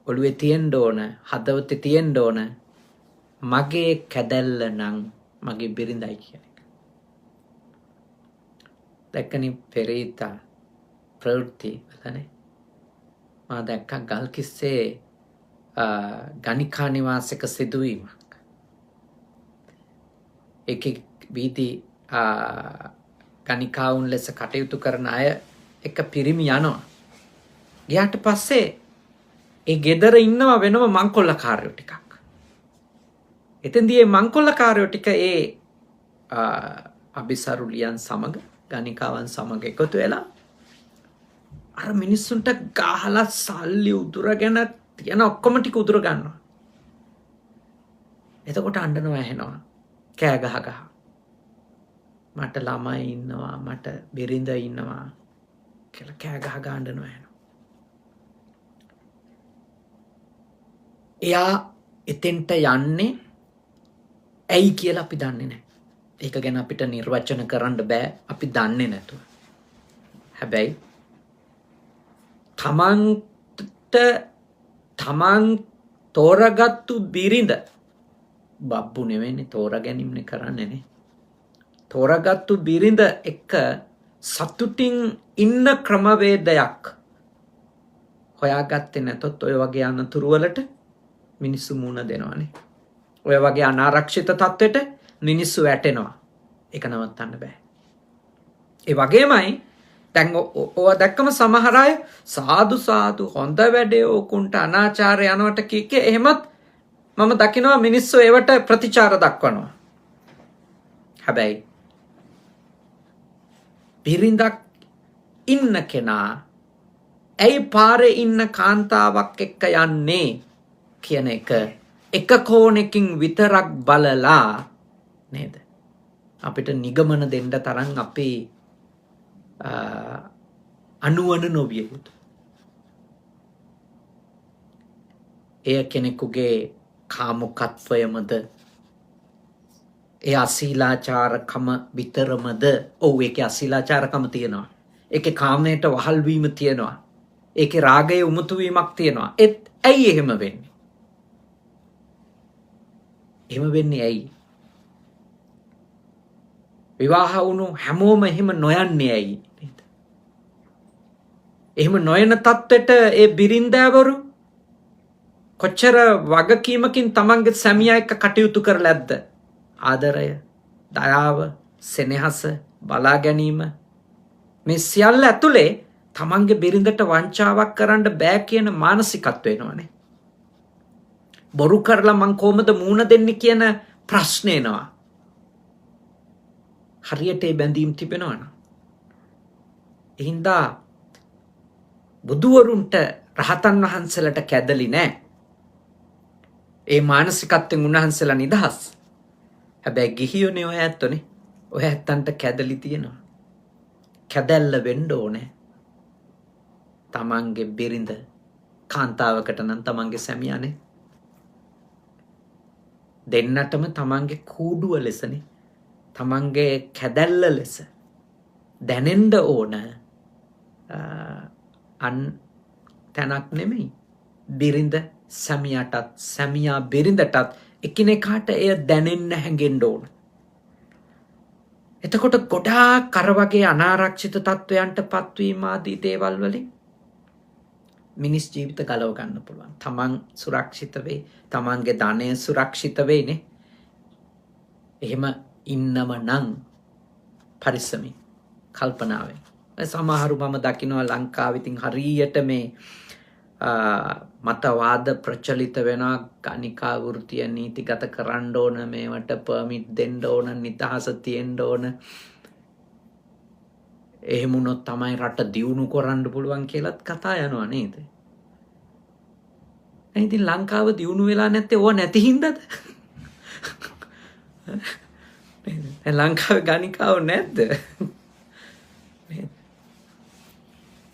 ඔළුවේ තියෙන්න ඕන, හදවතේ තියෙන්න ඕන මගේ කැදැල්ල නම් මගේ බිරිඳයි කියන එක. දැක්කනි පෙරේතා ප්‍රවෘත්ති වලනේ. මා දැක්ක ගල්කිස්සේ ගණිකා නිවාසයක සිදුවීමක්. ඒකේ වීදි ගණිකාවුන් ලෙස කටයුතු කරන අය එක පිරිමි යනවා. ගියාට පස්සේ ඒ ගෙදර ඉන්නවා වෙනම මංකොල්ලකාරයෝ ටිකක්. එතෙන්දී මේ මංකොල්ලකාරයෝ ටික ඒ අබිසරුලියන් සමග ගණිකාවන් සමග එකතු වෙලා අර මිනිස්සුන්ට ගහලා සල්ලි උදුරගෙන තියෙන ඔක්කොම ටික උදුර ගන්නවා. එතකොට අඬනවා ඇහෙනවා. කෑ ගහ ගහ. මට ළමයි ඉන්නවා, මට බිරිඳ ඉන්නවා කියලා කෑ ගහ ගහ අඬනවා ඇහෙනවා. එයා එතෙන්ට යන්නේ ඇයි කියලා අපි දන්නේ නැහැ. ඒක ගැන අපිට නිර්වචන කරන්න බෑ, අපි දන්නේ නැතුව. හැබැයි තමන් තෝරගත්තු බිරිඳ බබ්බු නෙවෙයිනේ, තෝරා ගැනීමනේ කරන්නේ නේ. තෝරගත්තු බිරිඳ එක්ක සතුටින් ඉන්න ක්‍රමවේදයක් හොයාගත්තේ නැතොත් ඔය වගේ අනතුරු වලට මිනිස්සු මුණ දෙනවානේ. ඔය වගේ අනාරක්ෂිත තත්ත්වෙට මිනිස්සු වැටෙනවා. ඒක නවත්තන්න බෑ. ඒ වගේමයි දැන් ඔය දැක්කම සමහර අය සාදු සාදු හොඳ වැඩේ ඕකුන්ට අනාචාරය යනවට කිකේ එහෙමත් මම දකිනවා මිනිස්සු ඒවට ප්‍රතිචාර දක්වනවා. හැබැයි බිරිඳක් ඉන්න කෙනා ඇයි පාරේ ඉන්න කාන්තාවක් එක්ක යන්නේ කියන එක කෝණකින් විතරක් බලලා නේද අපිට නිගමන දෙන්න තරම් අපේ අනුවන නොවිය යුතු. එය කෙනෙකුගේ කාමුකත්වයමද, ඒ අශීලාචාරකම විතරමද? ඔව්, ඒකේ අශීලාචාරකම තියෙනවා. ඒකේ කාමයට වහල් වීම තියෙනවා. ඒකේ රාගයේ උමුතු වීමක් තියෙනවා. ඇයි එහෙම වෙන්නේ? එහෙම වෙන්නේ ඇයි? විවාහ වුණු හැමෝම එහෙම නොයන්නේ ඇයි? එහෙම නොයන තත්ත්වෙට ඒ බිරින්දෑවරු කොච්චර වගකීමකින් තමන්ගේ සැමියා එක්ක කටයුතු කරලා ඇද්ද? ආදරය, දයාව, සෙනෙහස, බලා ගැනීම, මේ සියල්ල ඇතුලේ තමන්ගේ බිරිඳට වංචාවක් කරන්න බෑ කියන මානසිකත්වය එනවනේ. බොරු කරලා මං කොහොමද මූණ දෙන්නේ කියන ප්‍රශ්න එනවා. හරියට ඒ බැඳීම් තිබෙනවනම්. එහින්දා බුදුවරුන්ට රහතන් වහන්සේලාට කැදලි නෑ. ඒ මානසිකත්වයෙන් උන්වහන්සේලා නිදහස්. හැබැයි ගිහියෝනේ ඔය ඇත්තනේ. ඔය ඇත්තන්ට කැදලි තියෙනවා. කැදැල්ල වෙන්න ඕනේ. තමන්ගේ බිරිඳ කාන්තාවකට නම් තමන්ගේ සැමියානේ. දෙන්නටම තමන්ගේ කූඩුව ලෙසනේ. තමන්ගේ කැදැල්ල ලෙස දැනෙන්න ඕන අන් තැනක් නෙමෙයි. බිරිඳ සැමියාටත්, සැමියා බිරිඳටත් එකිනෙකාට එය දැනෙන්න හැඟෙන්න ඕන. එතකොට ගොඩාක් අර වගේ අනාරක්ෂිත තත්වයන්ට පත්වීම ආදී දේවල් වලින් මිනිස් ජීවිත ගලව ගන්න පුළුවන්. තමන් සුරක්ෂිත වෙයි, තමන්ගේ ධනය සුරක්ෂිත වෙයිනේ. එහෙම ඉන්නම නම් පරිස්සමින් කල්පනාවෙන්. සමහරු මම දකිනවා ලංකාවේ ඉතින් හරියට මේ මතවාද ප්‍රචලිත වෙනවා. ගණිකා වෘත්තිය නීතිගත කරන්න ඕන, මේවට පර්මිට් දෙන්න ඕන, නිදහස තියෙන්න ඕන. එහෙම වුණොත් තමයි රට දියුණු කරන්න පුළුවන් කියලාත් කතා යනවා නේද? ඉතින් ලංකාව දියුණු වෙලා නැත්තේ ඕවා නැති හින්දාද? ලංකාවේ ගණිකාව නැද්ද?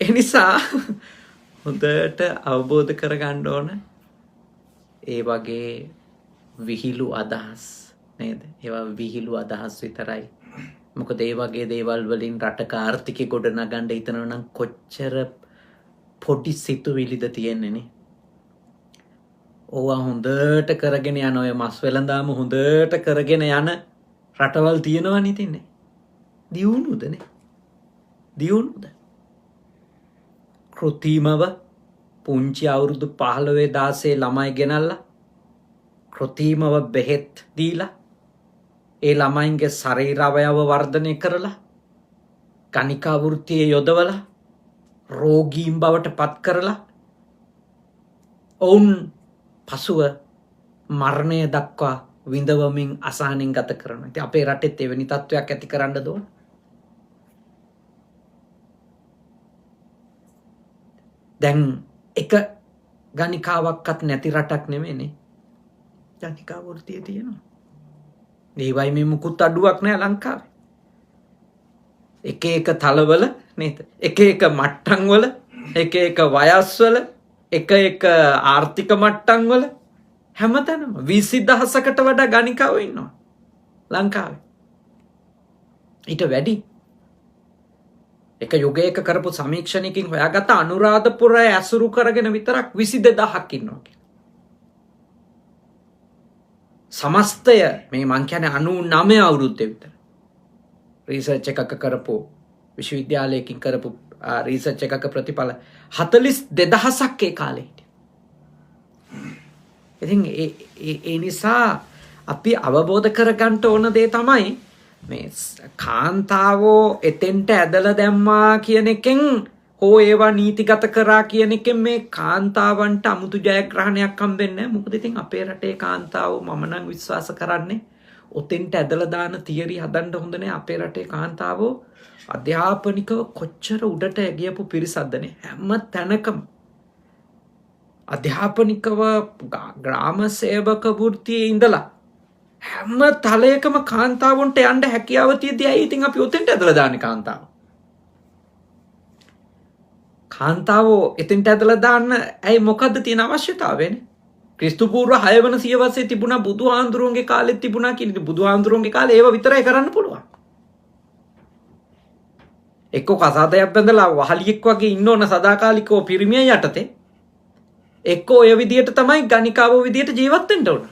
ඒ නිසා හොඳට අවබෝධ කරගන්න ඕන ඒ වගේ විහිළු අදහස් නේද? ඒවා විහිළු අදහස් විතරයි. මොකද ඒ වගේ දේවල් වලින් රටක ආර්ථිකය ගොඩනගන්න හිතනවා නම් කොච්චර පොඩි සිතුවිලිද තියෙන්නේ නේ. ඕවා හොඳට කරගෙන යන ඔය මස් වෙළඳාම හොඳට කරගෙන යන රටවල් තියෙනවනේ ඉතින්නේ. දියුණුදනේ. දියුණුද? කෘතිමව පුංචි අවුරුදු 15 16 ළමයි ගෙනල්ලා කෘතිමව බෙහෙත් දීලා ඒ ළමයින්ගේ ශරීර අවයව වර්ධනය කරලා ගණිකා වෘත්තියේ යොදවලා රෝගීන් බවට පත් කරලා ඔවුන් පසුව මරණය දක්වා විඳවමින් අසහනින් ගත කරනවා. ඉතින් අපේ රටෙත් එවැනි තත්වයක් ඇති කරන්න ඕන. දැන් එක ගණිකාවක්වත් නැති රටක් නෙමෙයිනේ. ගණිකා වෘත්තිය තියෙනවා. ඒවයි මේ මුකුත් අඩුවක් නෑ ලංකාවේ. එක එක තලවල නේද? එක එක මට්ටම් වල, එක එක වයස් වල, එක එක ආර්ථික මට්ටම් වල හැමතැනම 20000කට වඩා ගණිකාවෝ ඉන්නවා ලංකාවේ. ඊට වැඩි එක යුගයක කරපු සමීක්ෂණයකින් හොයාගත්ත අනුරාධපුරය ඇසුරු කරගෙන විතරක් 22000ක් ඉන්නවා කියලා. සමස්තය මේ මං කියන්නේ 99 අවුරුද්දේ විතර රිසර්ච් එකක කරපු විශ්වවිද්‍යාලයකින් කරපු රිසර්ච් එකක ප්‍රතිඵල 42000ක් ඒ කාලේ හිටියා. ඉතින් ඒ නිසා අපි අවබෝධ කරගන්න ඕන දේ තමයි මේ කාන්තාවෝ එතෙන්ට ඇදලා දැම්මා කියන එකෙන් හෝ ඒවා නීතිගත කරා කියන එකෙන් මේ කාන්තාවන්ට අමුතු ජයග්‍රහණයක් හම්බෙන්නේ නැහැ. මොකද ඉතින් අපේ රටේ කාන්තාවෝ මම නම් විශ්වාස කරන්නේ ඔතෙන්ට ඇදලා දාන තියරි හදන්න හොඳ නැහැ. අපේ රටේ කාන්තාවෝ අධ්‍යාපනිකව කොච්චර උඩට ගියපු පිරිසක්දනේ. හැම තැනකම අධ්‍යාපනිකව ග්‍රාම සේවක වෘත්තියේ ඉඳලා හැම තලයකම කාන්තාවුන්ට යන්න හැකියාව තියෙද්දී ඇයි ඉතින් අපි ඔතෙන්ට ඇදලා දාන්නේ කාන්තාව? කාන්තාවෝ එතෙන්ට ඇදලා දාන්න ඇයි මොකද්ද තියෙන අවශ්‍යතාවයනේ? ක්‍රිස්තු පූර්ව 6 වන සියවසේ තිබුණා බුදුහාඳුරුවන්ගේ කාලෙත් තිබුණා කියන බුදුහාඳුරුවන්ගේ කාලේ ඒව විතරයි කරන්න පුළුවන්. එක්ක කසාදයක් බඳලා වහලියෙක් වගේ ඉන්න ඕන සදාකාලිකව පිරිමිය යටතේ. එක්ක ඔය විදියට තමයි ගණිකාවෝ විදියට ජීවත් වෙන්න ඕන.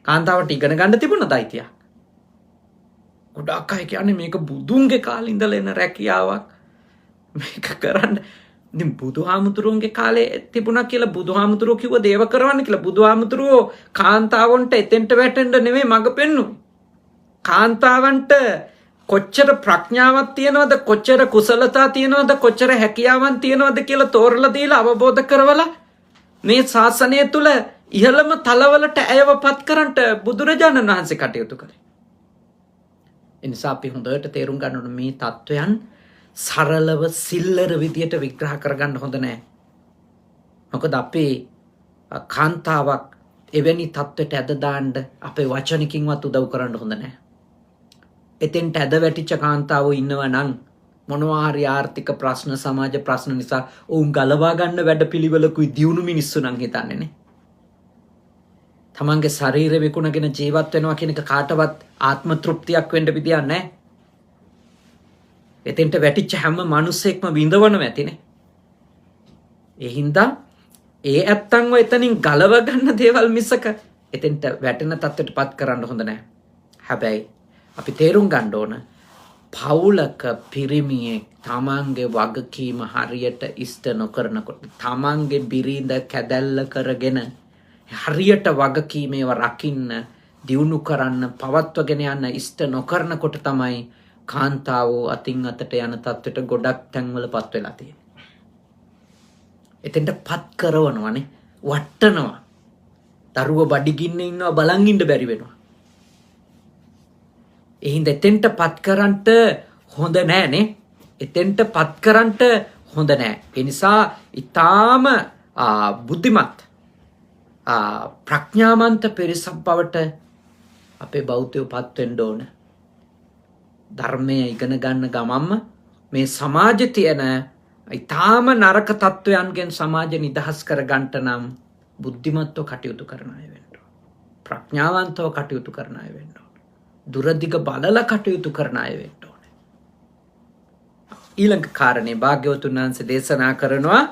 කාන්තාවට ඉගෙන ගන්න තිබුණා දෛතියක්. ගොඩක් අය කියන්නේ මේක බුදුන්ගේ කාලේ ඉඳලා එන රැකියාවක්. මේක කරන්න ඉතින් බුදුහාමුදුරුවන්ගේ කාලේ තිබුණා කියලා බුදුහාමුදුරුවෝ කිව්ව දේව කරවන්න කියලා බුදුහාමුදුරුවෝ කාන්තාවන්ට එතෙන්ට වැටෙන්න නෙමෙයි මඟ පෙන්නුවේ. කාන්තාවන්ට කොච්චර ප්‍රඥාවක් තියෙනවද, කොච්චර කුසලතා තියෙනවද, කොච්චර හැකියාවන් තියෙනවද කියලා තෝරලා දීලා අවබෝධ කරවලා මේ ශාසනය තුල ඉහළම තලවලට ඇයවපත් කරන්නට බුදුරජාණන් වහන්සේ කටයුතු කළේ. ඒ නිසා අපි හොඳට තේරුම් ගන්න ඕන මේ தত্ত্বයන් සරලව සිල්ලර විදියට විග්‍රහ කරගන්න හොඳ නැහැ. මොකද අපේ කාන්තාවක් එවැනි தত্ত্বයට ඇද දාන්න අපේ වචනකින්වත් උදව් කරන්න හොඳ නැහැ. එතෙන්ට ඇද වැටිච්ච කාන්තාවෝ ඉන්නවා නම් මොනවා හරි ආර්ථික ප්‍රශ්න, සමාජ ප්‍රශ්න නිසා ඔවුන් ගලවා ගන්න වැඩපිළිවෙලකුයි දියුණු මිනිස්සු නම් හිතන්නේ නේ. තමන්ගේ ශරීරය විකුණගෙන ජීවත් වෙනවා කියන එක කාටවත් ආත්ම තෘප්තියක් වෙන්න විදියක් නැහැ. එතෙන්ට වැටිච්ච හැම මිනිස්සෙක්ම විඳවනවා ඇතිනේ. ඒ හින්දා ඒ ඇත්තන්ව එතනින් ගලව ගන්න දේවල් මිසක එතෙන්ට වැටෙන තත්ත්වයටපත් කරන්න හොඳ නැහැ. හැබැයි අපි තේරුම් ගන්න ඕන පවුලක පිරිමියෙක් තමන්ගේ වගකීම හරියට ඉෂ්ට නොකරනකොට, තමන්ගේ බිරිඳ කැදැල්ල කරගෙන හරියට වගකීමේව රකින්න, දියුණු කරන්න, පවත්වගෙන යන්න ඉෂ්ට නොකරනකොට තමයි කාන්තාවෝ අතින් අතට යන තත්ත්වයට ගොඩක් තැන්වලපත් වෙලා තියෙන්නේ. එතෙන්ට පත් කරවනවානේ, වට්ටනවා. දරුව බඩගින්නේ ඉන්නවා බලන් ඉන්න බැරි වෙනවා. එහින්ද එතෙන්ට පත් කරන්ට හොඳ නෑනේ. එතෙන්ට පත් කරන්නට හොඳ නැහැ. ඒ නිසා ඊටාම බුද්ධිමත් ප්‍රඥාවන්ත පිරිසක් බවට අපේ බෞද්ධයෝ පත් වෙන්න ඕන. ධර්මය ඉගෙන ගන්න ගමන්ම මේ සමාජයේ තියෙන ඊටාම නරක තත්වයන්ගෙන් සමාජ නිදහස් කර ගන්නට නම් බුද්ධිමත්ව කටයුතු කරන අය වෙන්න ඕන. ප්‍රඥාවන්තව කටයුතු කරන අය වෙන්න ඕන. දුරදිග බලලා කටයුතු කරන අය වෙන්න ඕන. ඊළඟ කාරණේ භාග්‍යවතුන් වහන්සේ දේශනා කරනවා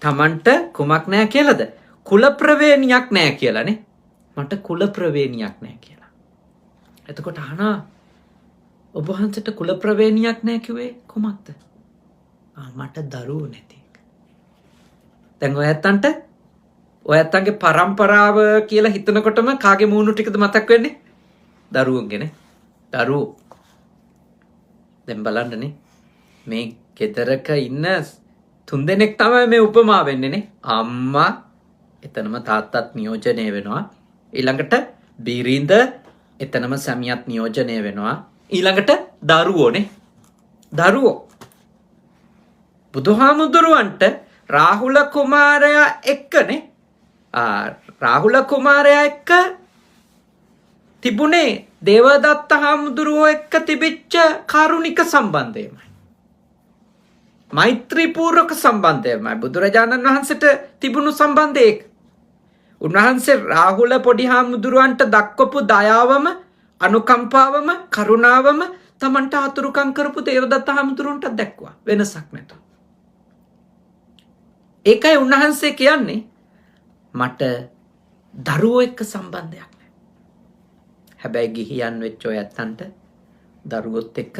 තමන්ට කුමක් නැහැ කියලාද? කුල ප්‍රවේණියක් නැහැ කියලානේ. මට කුල ප්‍රවේණියක් නැහැ කියලා. එතකොට අහනවා ඔබ වහන්සේට කුල ප්‍රවේණියක් නැහැ කිව්වේ කොහොමද? මට දරුවෝ නැති. දැන් ඔයත්තන්ගේ පරම්පරාව කියලා හිතනකොටම කාගේ මූණු ටිකද මතක් වෙන්නේ? දරුවෝගේනේ. දරුවෝ. දැන් බලන්නනේ මේ ගෙදරක ඉන්න 3 දෙනෙක් තමයි මේ උපමා වෙන්නේ නේ. අම්මා එතනම තාත්තත් නියෝජනය වෙනවා. ඊළඟට බිරිඳ එතනම සැමියාත් නියෝජනය වෙනවා. ඊළඟට දරුවෝනේ. දරුවෝ. බුදුහාමුදුරුවන්ට රාහුල කුමාරයා එක්කනේ. රාහුල කුමාරයා එක්ක තිබුණේ දේවදත්ත හාමුදුරුවෝ එක්ක තිබිච්ච කාරුණික සම්බන්ධයමයි. මෛත්‍රීපූර්වක සම්බන්ධයමයි බුදුරජාණන් වහන්සේට තිබුණු සම්බන්ධය. උන්වහන්සේ රාහුල පොඩි හාමුදුරුවන්ට දක්වපු දයාවම අනුකම්පාවම කරුණාවම තමන්ට අතුරුකම් කරපු දේවදත්ත හාමුදුරුවන්ට දැක්වා. වෙනසක් නැතුව. ඒකයි උන්වහන්සේ කියන්නේ මට දරුවෝ එක්ක සම්බන්ධයක් නැහැ. හැබැයි ගිහියන් වෙච්ච ඔය ඇත්තන්ට දරුවොත් එක්ක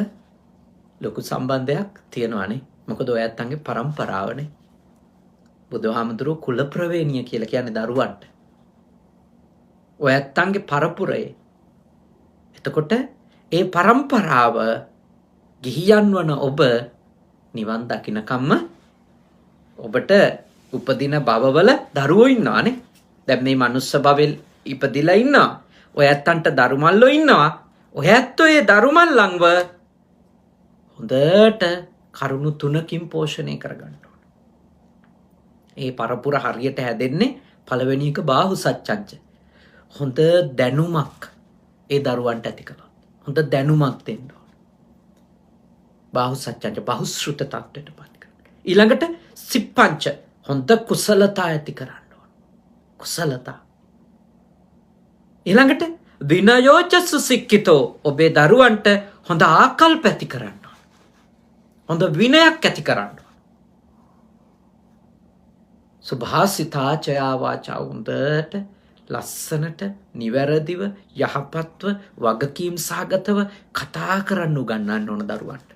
ලොකු සම්බන්ධයක් තියෙනවානේ. මොකද ඔය ඇත්තන්ගේ පරම්පරාවනේ. බුදුහාමුදුරුවෝ කුල ප්‍රවේණිය කියලා කියන්නේ දරුවන්ට. ඔය ඇත්තන්ගේ පරපුරේ. එතකොට ඒ පරම්පරාව ගිහියන් වන ඔබ නිවන් දකින්නකම්ම ඔබට උපදින භවවල දරුවෝ ඉන්නවානේ. දැන් මේ මනුස්ස භවෙල් ඉපදිලා ඉන්නවා. ඔය ඇත්තන්ට දරුමල්ලෝ ඉන්නවා. ඔය ඇත්තෝ ඒ දරුමල්ලන්ව හොඳට කරුණු 3කින් පෝෂණය කරගන්න ඕන. ඒ පරපුර හරියට හැදෙන්නේ පළවෙනි එක බාහු සච්චංච. හොඳ දැනුමක් ඒ දරුවන්ට ඇති කළා. හොඳ දැනුමක් දෙන්න ඕන. බාහු සච්චංච බහුශ්‍රුත තත්ත්වයට පත් කරගන්න. ඊළඟට සිප්පංච හොඳ කුසලතා ඇති කරන්න ඕන. කුසලතා. ඊළඟට විනයෝච සුසික්කිතෝ ඔබේ දරුවන්ට හොඳ ආකල්ප ඇති කරන්න ඕන. හොඳ විනයක් ඇති කරන්න ඕන. සුභාසිතාචයා වාචා හොඳට ලස්සනට නිවැරදිව යහපත්ව වගකීම් සහගතව කතා කරන්න උගන්වන්න ඕන දරුවන්ට.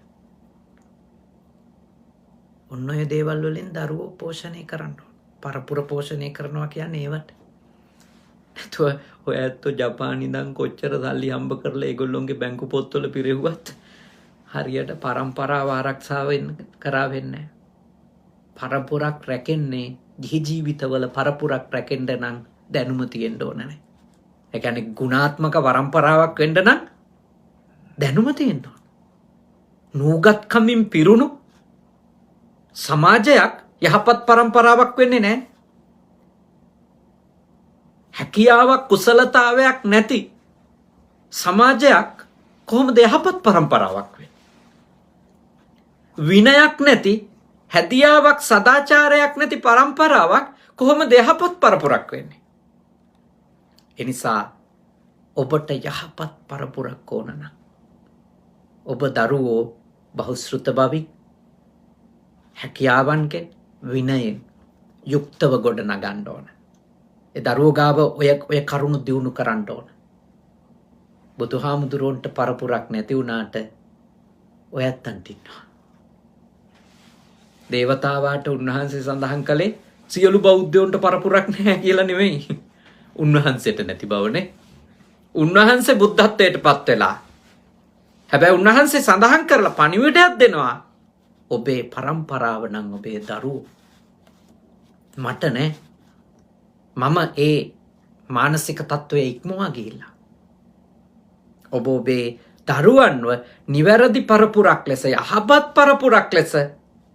ඔන්න ඔය දේවල් වලින් දරුවෝ පෝෂණය කරන්න ඕන. පරපුර පෝෂණය කරනවා කියන්නේ ඒවට. නැතුව ඔය ඇත්තෝ ජපානයේ ඉඳන් කොච්චර සල්ලි හම්බ කරලා ඒගොල්ලොන්ගේ බැංකු පොත්වල පිරෙව්වත් හරියට පරම්පරාව ආරක්ෂා කරා වෙන්නේ නැහැ. පරපුරක් රැකෙන්නේ ගිහි ජීවිතවල පරපුරක් රැකෙන්න නම් දැනුම තියෙන්න ඕන නේ. ඒ කියන්නේ ගුණාත්මක පරම්පරාවක් වෙන්න නම් දැනුම තියෙන්න ඕන. නූගත්කමින් පිරුණු සමාජයක් යහපත් පරම්පරාවක් වෙන්නේ නැහැ. හැකියාවක් කුසලතාවයක් නැති සමාජයක් කොහොමද යහපත් පරම්පරාවක් වෙන්නේ? විනයක් නැති හැදියාවක් සදාචාරයක් නැති පරම්පරාවක් කොහොමද යහපත් පරපුරක් වෙන්නේ? එනිසා ඔබට යහපත් පරපුරක් ඕන නම් ඔබ දරුවෝ බහුශ්‍රුත බවින් හැකියාවන්ගෙන් විනයෙන් යුක්තව ගොඩ නගන්න ඕන. ඒ දරුවෝ ගාව ඔය කරුණු දියුණු කරන්න ඕන. බුදුහාමුදුරුවන්ට පරපුරක් නැති වුණාට ඔයත් අන්තින්නවා. දේවතාවාට උන්වහන්සේ සඳහන් කළේ සියලු බෞද්ධයන්ට පරපුරක් නැහැ කියලා නෙමෙයි. උන්වහන්සේට නැති බවනේ. උන්වහන්සේ බුද්ධත්වයට පත් වෙලා. හැබැයි උන්වහන්සේ සඳහන් කරලා පණිවිඩයක් දෙනවා. ඔබේ පරම්පරාව නම් ඔබේ දරුවෝ. මට නෑ. මම ඒ මානසික තත්ත්වයේ ඉක්මවා ගිහිල්ලා. ඔබ ඔබේ දරුවන්ව නිවැරදි පරපුරක් ලෙස යහපත් පරපුරක් ලෙස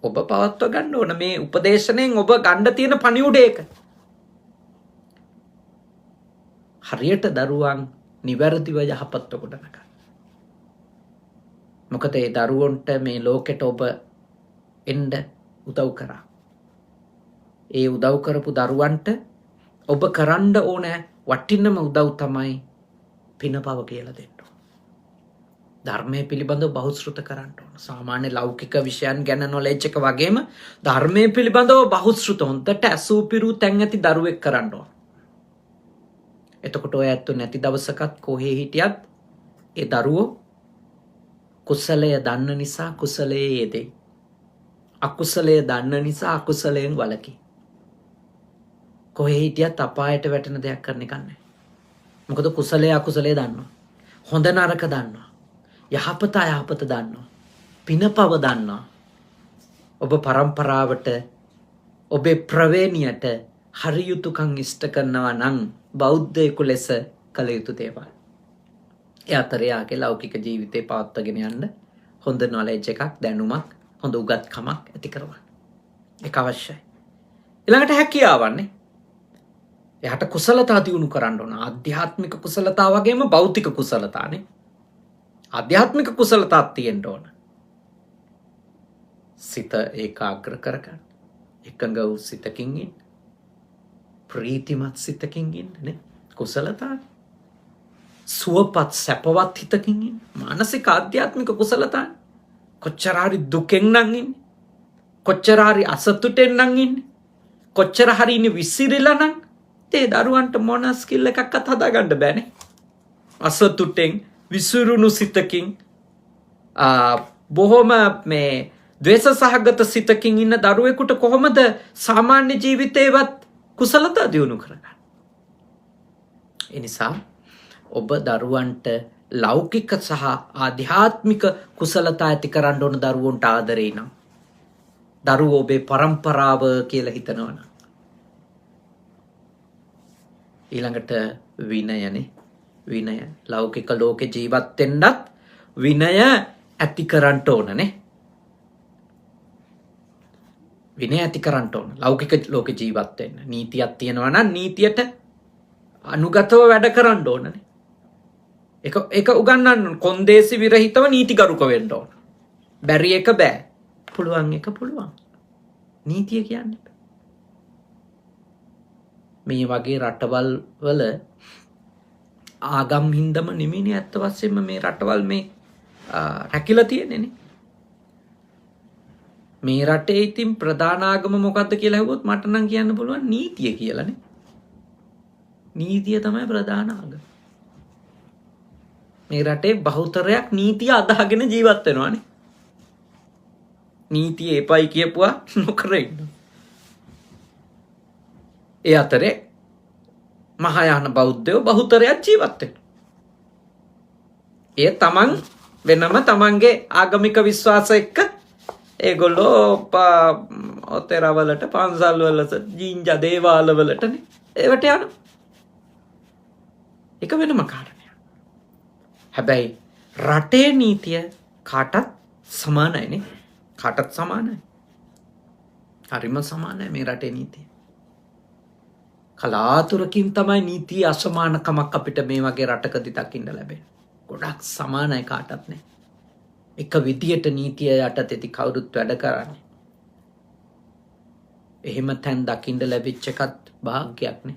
ඔබ පවත්ව ගන්න ඕන. මේ උපදේශණයෙන් ඔබ ගන්න තියෙන පණිවුඩ ඒක. හරියට දරුවන් නිවැරදිව යහපත්ව ගොඩනගන්න. මොකද ඒ දරුවන්ට මේ ලෝකෙට ඔබ එන්න උදව් කරා. ඒ උදව් කරපු දරුවන්ට ඔබ කරන්න ඕන වටින්නම උදව් තමයි පිනපව කියලා දෙන්න. ධර්මය පිළිබඳව බහුශ්‍රృత කරන්න ඕන. සාමාන්‍ය ලෞකික විෂයන් ගැන නොලෙජ් එක වගේම ධර්මය පිළිබඳව බහුශ්‍රృత හොන්දට අසූපිරු තැන් ඇති දරුවෙක් කරන්න ඕන. එතකොට ඔය ඇත්තු නැති දවසකත් කොහේ හිටියත් ඒ දරුවෝ කුසලය දන්න නිසා කුසලයේ යෙදෙයි. අකුසලය දන්න නිසා අකුසලයෙන් වළකී. කොහේ හිටියත් අපායට වැටෙන දෙයක් කරන්න එක නැහැ. මොකද කුසලයේ අකුසලයේ දන්නවා. හොඳ නරක දන්නවා. යහපත අයහපත දන්නවා. පිනපව දන්නවා. ඔබ පරම්පරාවට ඔබේ ප්‍රවේණියට හරි යුතුයකම් ඉෂ්ට කරනවා නම් බෞද්ධයෙකු ලෙස කළ යුතු දේවල්. ඒ අතරේ ආගේ ලෞකික ජීවිතේ පවත්වාගෙන යන්න හොඳ නොලෙජ් එකක්, දැනුමක්, හොඳ උගත්කමක් ඇති කරවන්න. ඒක අවශ්‍යයි. ඊළඟට හැකියාවන්නේ. එයාට කුසලතා දියුණු කරන්න ඕන. ආධ්‍යාත්මික කුසලතා වගේම භෞතික කුසලතානේ. ආධ්‍යාත්මික කුසලතාවක් තියෙන්න ඕන. සිත ඒකාග්‍ර කරගන්න. එකඟ වූ සිතකින් ඉන්න. ප්‍රීතිමත් සිතකින් ඉන්න නේ. කුසලතා. සුවපත් සැපවත් හිතකින් ඉන්න. මානසික ආධ්‍යාත්මික කුසලතා. කොච්චර හරි දුකෙන් නම් ඉන්නේ. කොච්චර හරි අසතුටෙන් නම් ඉන්නේ. කොච්චර හරි ඉන්නේ විසිරිලා නම් ඒ දරුවන්ට මොන ස්කිල් එකක්වත් හදාගන්න බෑනේ. අසතුටෙන් විසිරුණු සිතකින් බොහොම මේ ද්වේෂ සහගත සිතකින් ඉන්න දරුවෙකුට කොහොමද සාමාන්‍ය ජීවිතේවත් කුසලතා දියුණු කරගන්නේ? ඒ නිසා ඔබ දරුවන්ට ලෞකික සහ ආධ්‍යාත්මික කුසලතා ඇති කරන්න ඕන දරුවන්ට ආදරේ නම්. දරුවෝ ඔබේ පරම්පරාව කියලා හිතනවනම්. ඊළඟට විනයනේ. විනය ලෞකික ලෝකේ ජීවත් වෙන්නත් විනය ඇති කරන්න ඕනනේ. විනය ඇති කරන්න ඕන. ලෞකික ලෝකේ ජීවත් වෙන්න නීතියක් තියෙනවා නම් නීතියට අනුගතව වැඩ කරන්න ඕනනේ. ඒක උගන්වන්න කොන්දේසි විරහිතව නීතිගරුක වෙන්න ඕන. බැරි එක බෑ. පුළුවන් එක පුළුවන්. නීතිය කියන්නේ මේ වගේ රටවල් වල ආගම් හින්දම නෙමෙයිනේ ඇත්ත වශයෙන්ම මේ රටවල් මේ රැකිලා තියෙන්නේ නේ. මේ රටේ ඉතින් ප්‍රධාන ආගම මොකද්ද කියලා හෙව්වොත් මට නම් කියන්න පුළුවන් නීතිය කියලානේ. නීතිය තමයි ප්‍රධාන ආගම. මේ රටේ බහුතරයක් නීතිය අදහගෙන ජීවත් වෙනවානේ. නීතිය එපයි කියපුවා නොකර ඉන්න. ඒ අතරේ මහායාන බෞද්ධයෝ බහුතරයක් ජීවත් වෙනවා. ඒ තමන් වෙනම තමන්ගේ ආගමික විශ්වාස එක්ක ඒගොල්ලෝ ඔතෙරවලට පන්සල් වලට ජීන්ජා දේවාල වලටනේ ඒවට යනවා. ඒක වෙනම කාරණයක්. හැබැයි රටේ නීතිය කාටත් සමානයිනේ. කාටත් සමානයි. හරිම සමානයි මේ රටේ නීතිය. කලාතුරකින් තමයි නීතිය අසමානකමක් අපිට මේ වගේ රටකදී දකින්න ලැබෙන්නේ. ගොඩක් සමානයි කාටත් නේ. එක විදියට නීතිය යටතේදී කවුරුත් වැඩ කරන්නේ. එහෙම තැන් දකින්න ලැබිච්ච එකත් භාග්යක් නේ.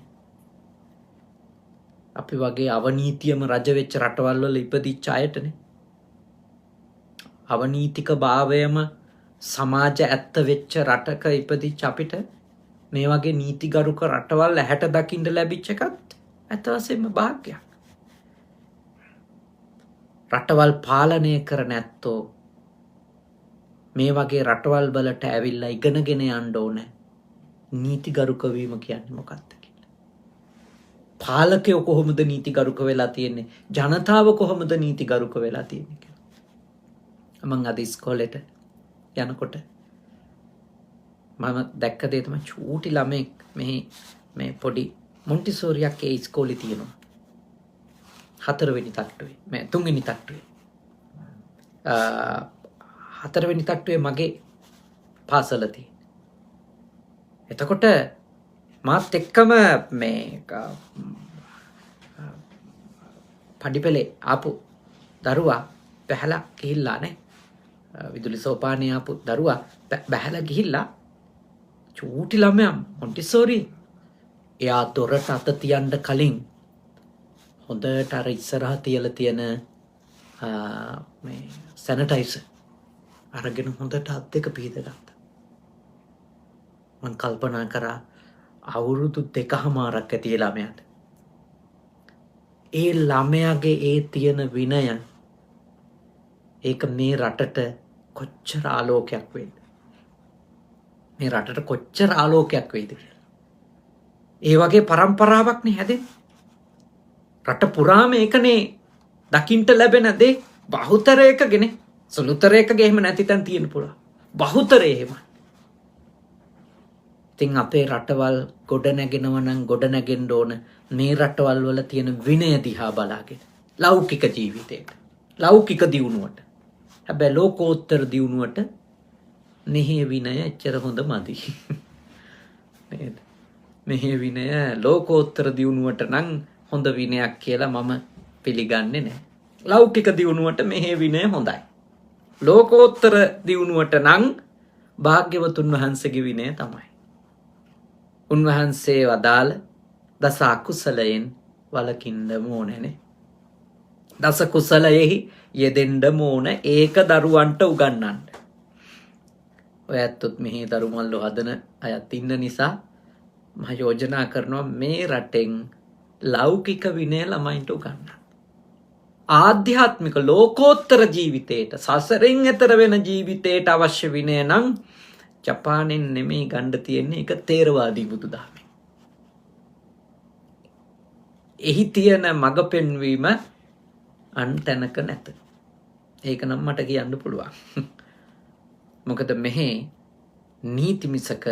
අපි වගේ අවනීතියම රජ වෙච්ච රටවල් වල ඉපදිච්ච අයටනේ. අවනීතික භාවයම සමාජ ඇත්ත වෙච්ච රටක ඉපදිච්ච අපිට මේ වගේ නීතිගරුක රටවල් ඇහැට දකින්න ලැබිච්ච එකත් ඇත්ත වශයෙන්ම භාග්යක්. රටවල් පාලනය කරන ඇත්තෝ මේ වගේ රටවල් වලට ඇවිල්ලා ඉගෙනගෙන යන්න ඕනේ. නීතිගරුක වීම කියන්නේ මොකක්ද කියලා. පාලකයෝ කොහොමද නීතිගරුක වෙලා තියෙන්නේ? ජනතාව කොහොමද නීතිගරුක වෙලා තියෙන්නේ කියලා. මම අද ඉස්කෝලේට යනකොට මම දැක්ක දේ තමයි චූටි ළමෙක් මේ පොඩි මොන්ටිසෝරියක් ඒ ඉස්කෝලේ තියෙනවා. 4 වෙනි තට්ටුවේ මේ 3 වෙනි තට්ටුවේ හතරවෙනි තට්ටුවේ මගේ පාසල තියෙන. එතකොට මාත් එක්කම මේ පඩිපෙළේ ආපු දරුවා බැහැලා ගිහිල්ලා නේ. විදුලි සෝපානේ ආපු දරුවා බැහැලා ගිහිල්ලා චූටි ළමයා මොන්ටිසෝරි එයා දොරට අත තියන්න කලින් හොඳට අර ඉස්සරහ තියලා තියෙන මේ සැනිටයිසර් අරගෙන හොඳට අත් දෙක පීදගත්තා. මං කල්පනා කරා අවුරුදු 2කමාරක් ඇති ළමයාට. ඒ ළමයාගේ ඒ තියෙන විනය ඒක මේ රටට කොච්චර ආලෝකයක් වෙයිද? මේ රටට කොච්චර ආලෝකයක් වෙයිද කියලා. ඒ වගේ પરම්පරාවක් නේ හැදෙන්නේ. රට පුරාම ඒකනේ දකින්ට ලැබෙන දේ බහුතරයකගෙන සුළුතරයකගේ එහෙම නැති තැන් තියෙන පුළුවන්. බහුතරේ එහෙම. ඉතින් අපේ රටවල් ගොඩ නැගෙනවා නම් ගොඩ නැගෙන්න ඕන මේ රටවල් වල තියෙන විනය දිහා බලාගෙන. ලෞකික ජීවිතේට. ලෞකික දියුණුවට. හැබැයි ලෝකෝත්තර දියුණුවට මෙහි විනය එච්චර හොඳ මදි. නේද? මෙහි විනය ලෝකෝත්තර දියුණුවට නම් හොඳ විනයක් කියලා මම පිළිගන්නේ නැහැ. ලෞකික දියුණුවට මෙහි විනය හොඳයි. ලෝකෝත්තර දියුණුවට නම් භාග්‍යවතුන් වහන්සේගේ විනය තමයි. උන්වහන්සේ වදාළ දස අකුසලයෙන් වළකින්න ඕනේනේ. දස කුසලයෙහි යෙදෙන්න ඕන ඒක දරුවන්ට උගන්වන්න. ඔය ඇත්තොත් මෙහි දරුමල්ලු හදන අයත් ඉන්න නිසා මම යෝජනා කරනවා මේ රටෙන් ලෞකික විනය ළමයින්ට උගන්වන්න. ආධ්‍යාත්මික ලෝකෝත්තර ජීවිතයට සසරෙන් එතර වෙන ජීවිතයට අවශ්‍ය විනය නම් ජපානෙන් නෙමෙයි ගන්න තියෙන්නේ ඒක තේරවාදී බුදුදහමෙන්. එහි තියෙන මඟ පෙන්වීම අන් තැනක නැත. ඒක නම් මට කියන්න පුළුවන්. මොකද මෙහි නීති මිසක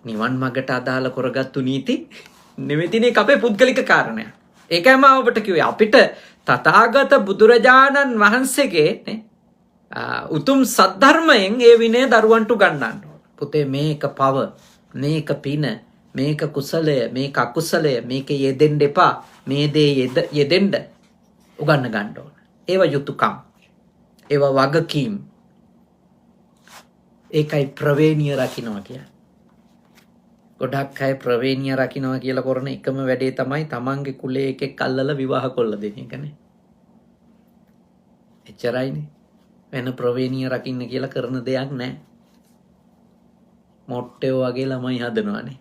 නිවන් මඟට අදාළ කරගත්තු නීති නෙවෙතිනේ අපේ පුද්ගලික කාරණයක්. ඒකම ඔබට කිව්වේ අපිට තථාගත බුදුරජාණන් වහන්සේගේ උතුම් සද්ධර්මයෙන් ඒ විනය දරුවන්ට උගන්වන්න ඕන. පුතේ මේක පව, මේක පින, මේක කුසලය, මේක අකුසලය, මේක යෙදෙන්න එපා, මේ දේ යෙදෙන්න උගන්න ගන්න ඕන. ඒවා යුතුයකම්. ඒවා වගකීම්. ඒකයි ප්‍රවේණිය රකින්නවා කියන්නේ. ගොඩක් අය ප්‍රවේණිය රකින්නවා කියලා කරන එකම වැඩේ තමයි තමන්ගේ කුලයේ එකෙක් අල්ලලා විවාහ කොල්ල දෙන එකනේ. එච්චරයිනේ. වෙන ප්‍රවේණිය රකින්න කියලා කරන දෙයක් නැහැ. මොට්ටයෝ වගේ ළමයි හදනවානේ.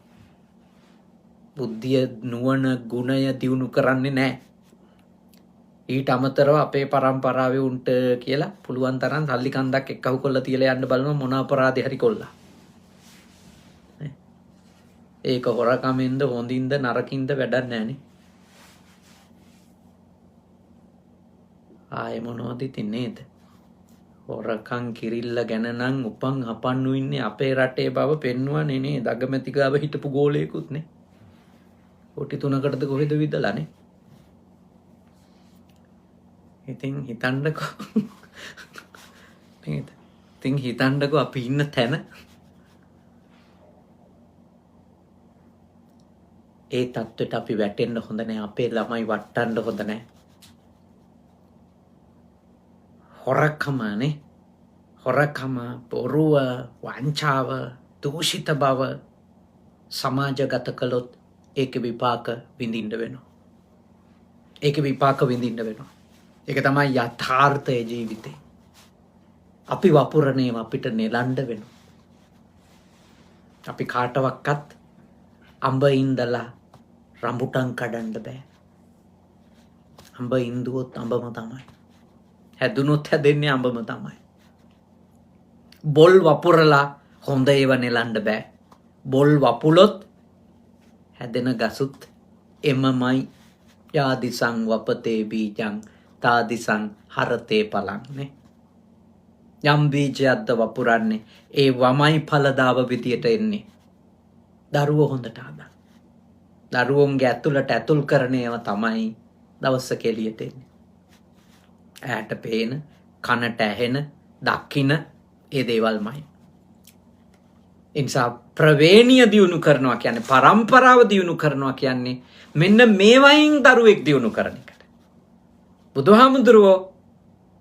බුද්ධිය නුවණ ගුණය දියුණු කරන්නේ නැහැ. ඊට අමතරව අපේ පරම්පරාවේ උන්ට කියලා පුළුවන් තරම් සල්ලි කන්දක් එක්කහු කොල්ල තියලා යන්න බලනවා මොන අපරාධය හරි කොල්ලා. ඒක හොරකමෙන්ද හොඳින්ද නරකින්ද වැඩක් නැහනේ. ආයේ මොනවද ඉතින් නේද? හොරකම් කිරිල්ල ගැන නම් උපන් හපන්නු ඉන්නේ අපේ රටේ බව පෙන්වන්නේ නේ. දගමැති ගාව හිටපු ගෝලයකුත් නේ. කොටි 3කටද කොහෙද විදලානේ. ඉතින් හිතන්නකෝ නේද? ඉතින් හිතන්නකෝ අපි ඉන්න තැන ඒ තත්ත්වයට අපි වැටෙන්න හොඳ නැහැ. අපේ ළමයි වටන්න හොඳ නැහැ. හොරකමනේ. හොරකම, බොරුව, වංචාව, දූෂිත බව සමාජගත කළොත් ඒක විපාක විඳින්න වෙනවා. ඒක විපාක විඳින්න වෙනවා. ඒක තමයි යථාර්ථයේ ජීවිතේ. අපි වපුරණේම අපිට නෙලන්න වෙනවා. අපි කාටවත් අඹ ඉඳලා රඹුටන් කඩන්න බෑ. අඹ ඉඳුවොත් අඹම තමයි. හැදුනොත් හැදෙන්නේ අඹම තමයි. බොල් වපුරලා හොඳ ඒව නෙලන්න බෑ. බොල් වපුලොත් හැදෙන ගසුත් එමමයි. යාදිසං වපතේ බීජං තාදිසං හරතේ පලන්නේ. යම් බීජයක්ද වපුරන්නේ ඒ වමයි ඵලදාව විදියට එන්නේ. දරුවෝ හොඳට හදන්න. දරුවෝන්ගේ ඇතුළට ඇතුල් කරන ඒවා තමයි දවසක එළියට එන්නේ. ඇයට පේන, කනට ඇහෙන දකින ඒ දේවල්මයි. ඒ නිසා ප්‍රවේණිය දියුණු කරනවා කියන්නේ පරම්පරාව දියුණු කරනවා කියන්නේ මෙන්න මේ වයින් දරුවෙක් දියුණු කරන එකට. බුදුහාමුදුරුවෝ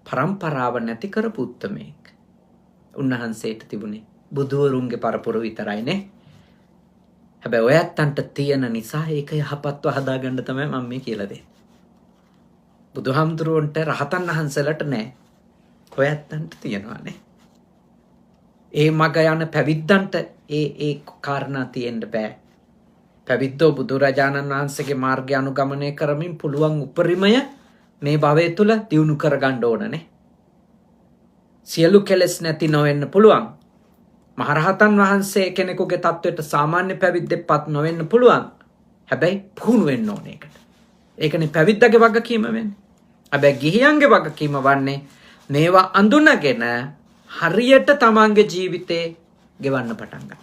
පරම්පරාව නැති කරපු උත්තමයෙක්. උන්වහන්සේට තිබුණේ බුදුවරුන්ගේ පරපුර විතරයිනේ. හැබැයි ඔය ඇත්තන්ට තියෙන නිසා ඒක යහපත්ව හදාගන්න තමයි මම මේ කියලා දෙන්නේ. බුදුහාමුදුරුවන්ට රහතන් වහන්සේලාට නෑ. ඔය ඇත්තන්ට තියෙනවානේ. ඒ මග යන පැවිද්දන්ට ඒ කාරණා තියෙන්න බෑ. පැවිද්දෝ බුදුරජාණන් වහන්සේගේ මාර්ගය අනුගමනය කරමින් පුළුවන් උපරිමය මේ භවය තුළ දියුණු කරගන්න ඕනනේ. සියලු කෙලෙස් නැති නොවෙන්න පුළුවන්. මහරහතන් වහන්සේ කෙනෙකුගේ තත්වයට සාමාන්‍ය පැවිද්දෙක්පත් නොවෙන්න පුළුවන්. හැබැයි පුහුණු වෙන්න ඕන ඒකට. ඒකනේ පැවිද්දගේ වගකීම වෙන්නේ. හැබැයි ගිහියන්ගේ වගකීම වන්නේ මේවා අඳුනගෙන හරියට තමන්ගේ ජීවිතේ ගෙවන්න පටන් ගන්න.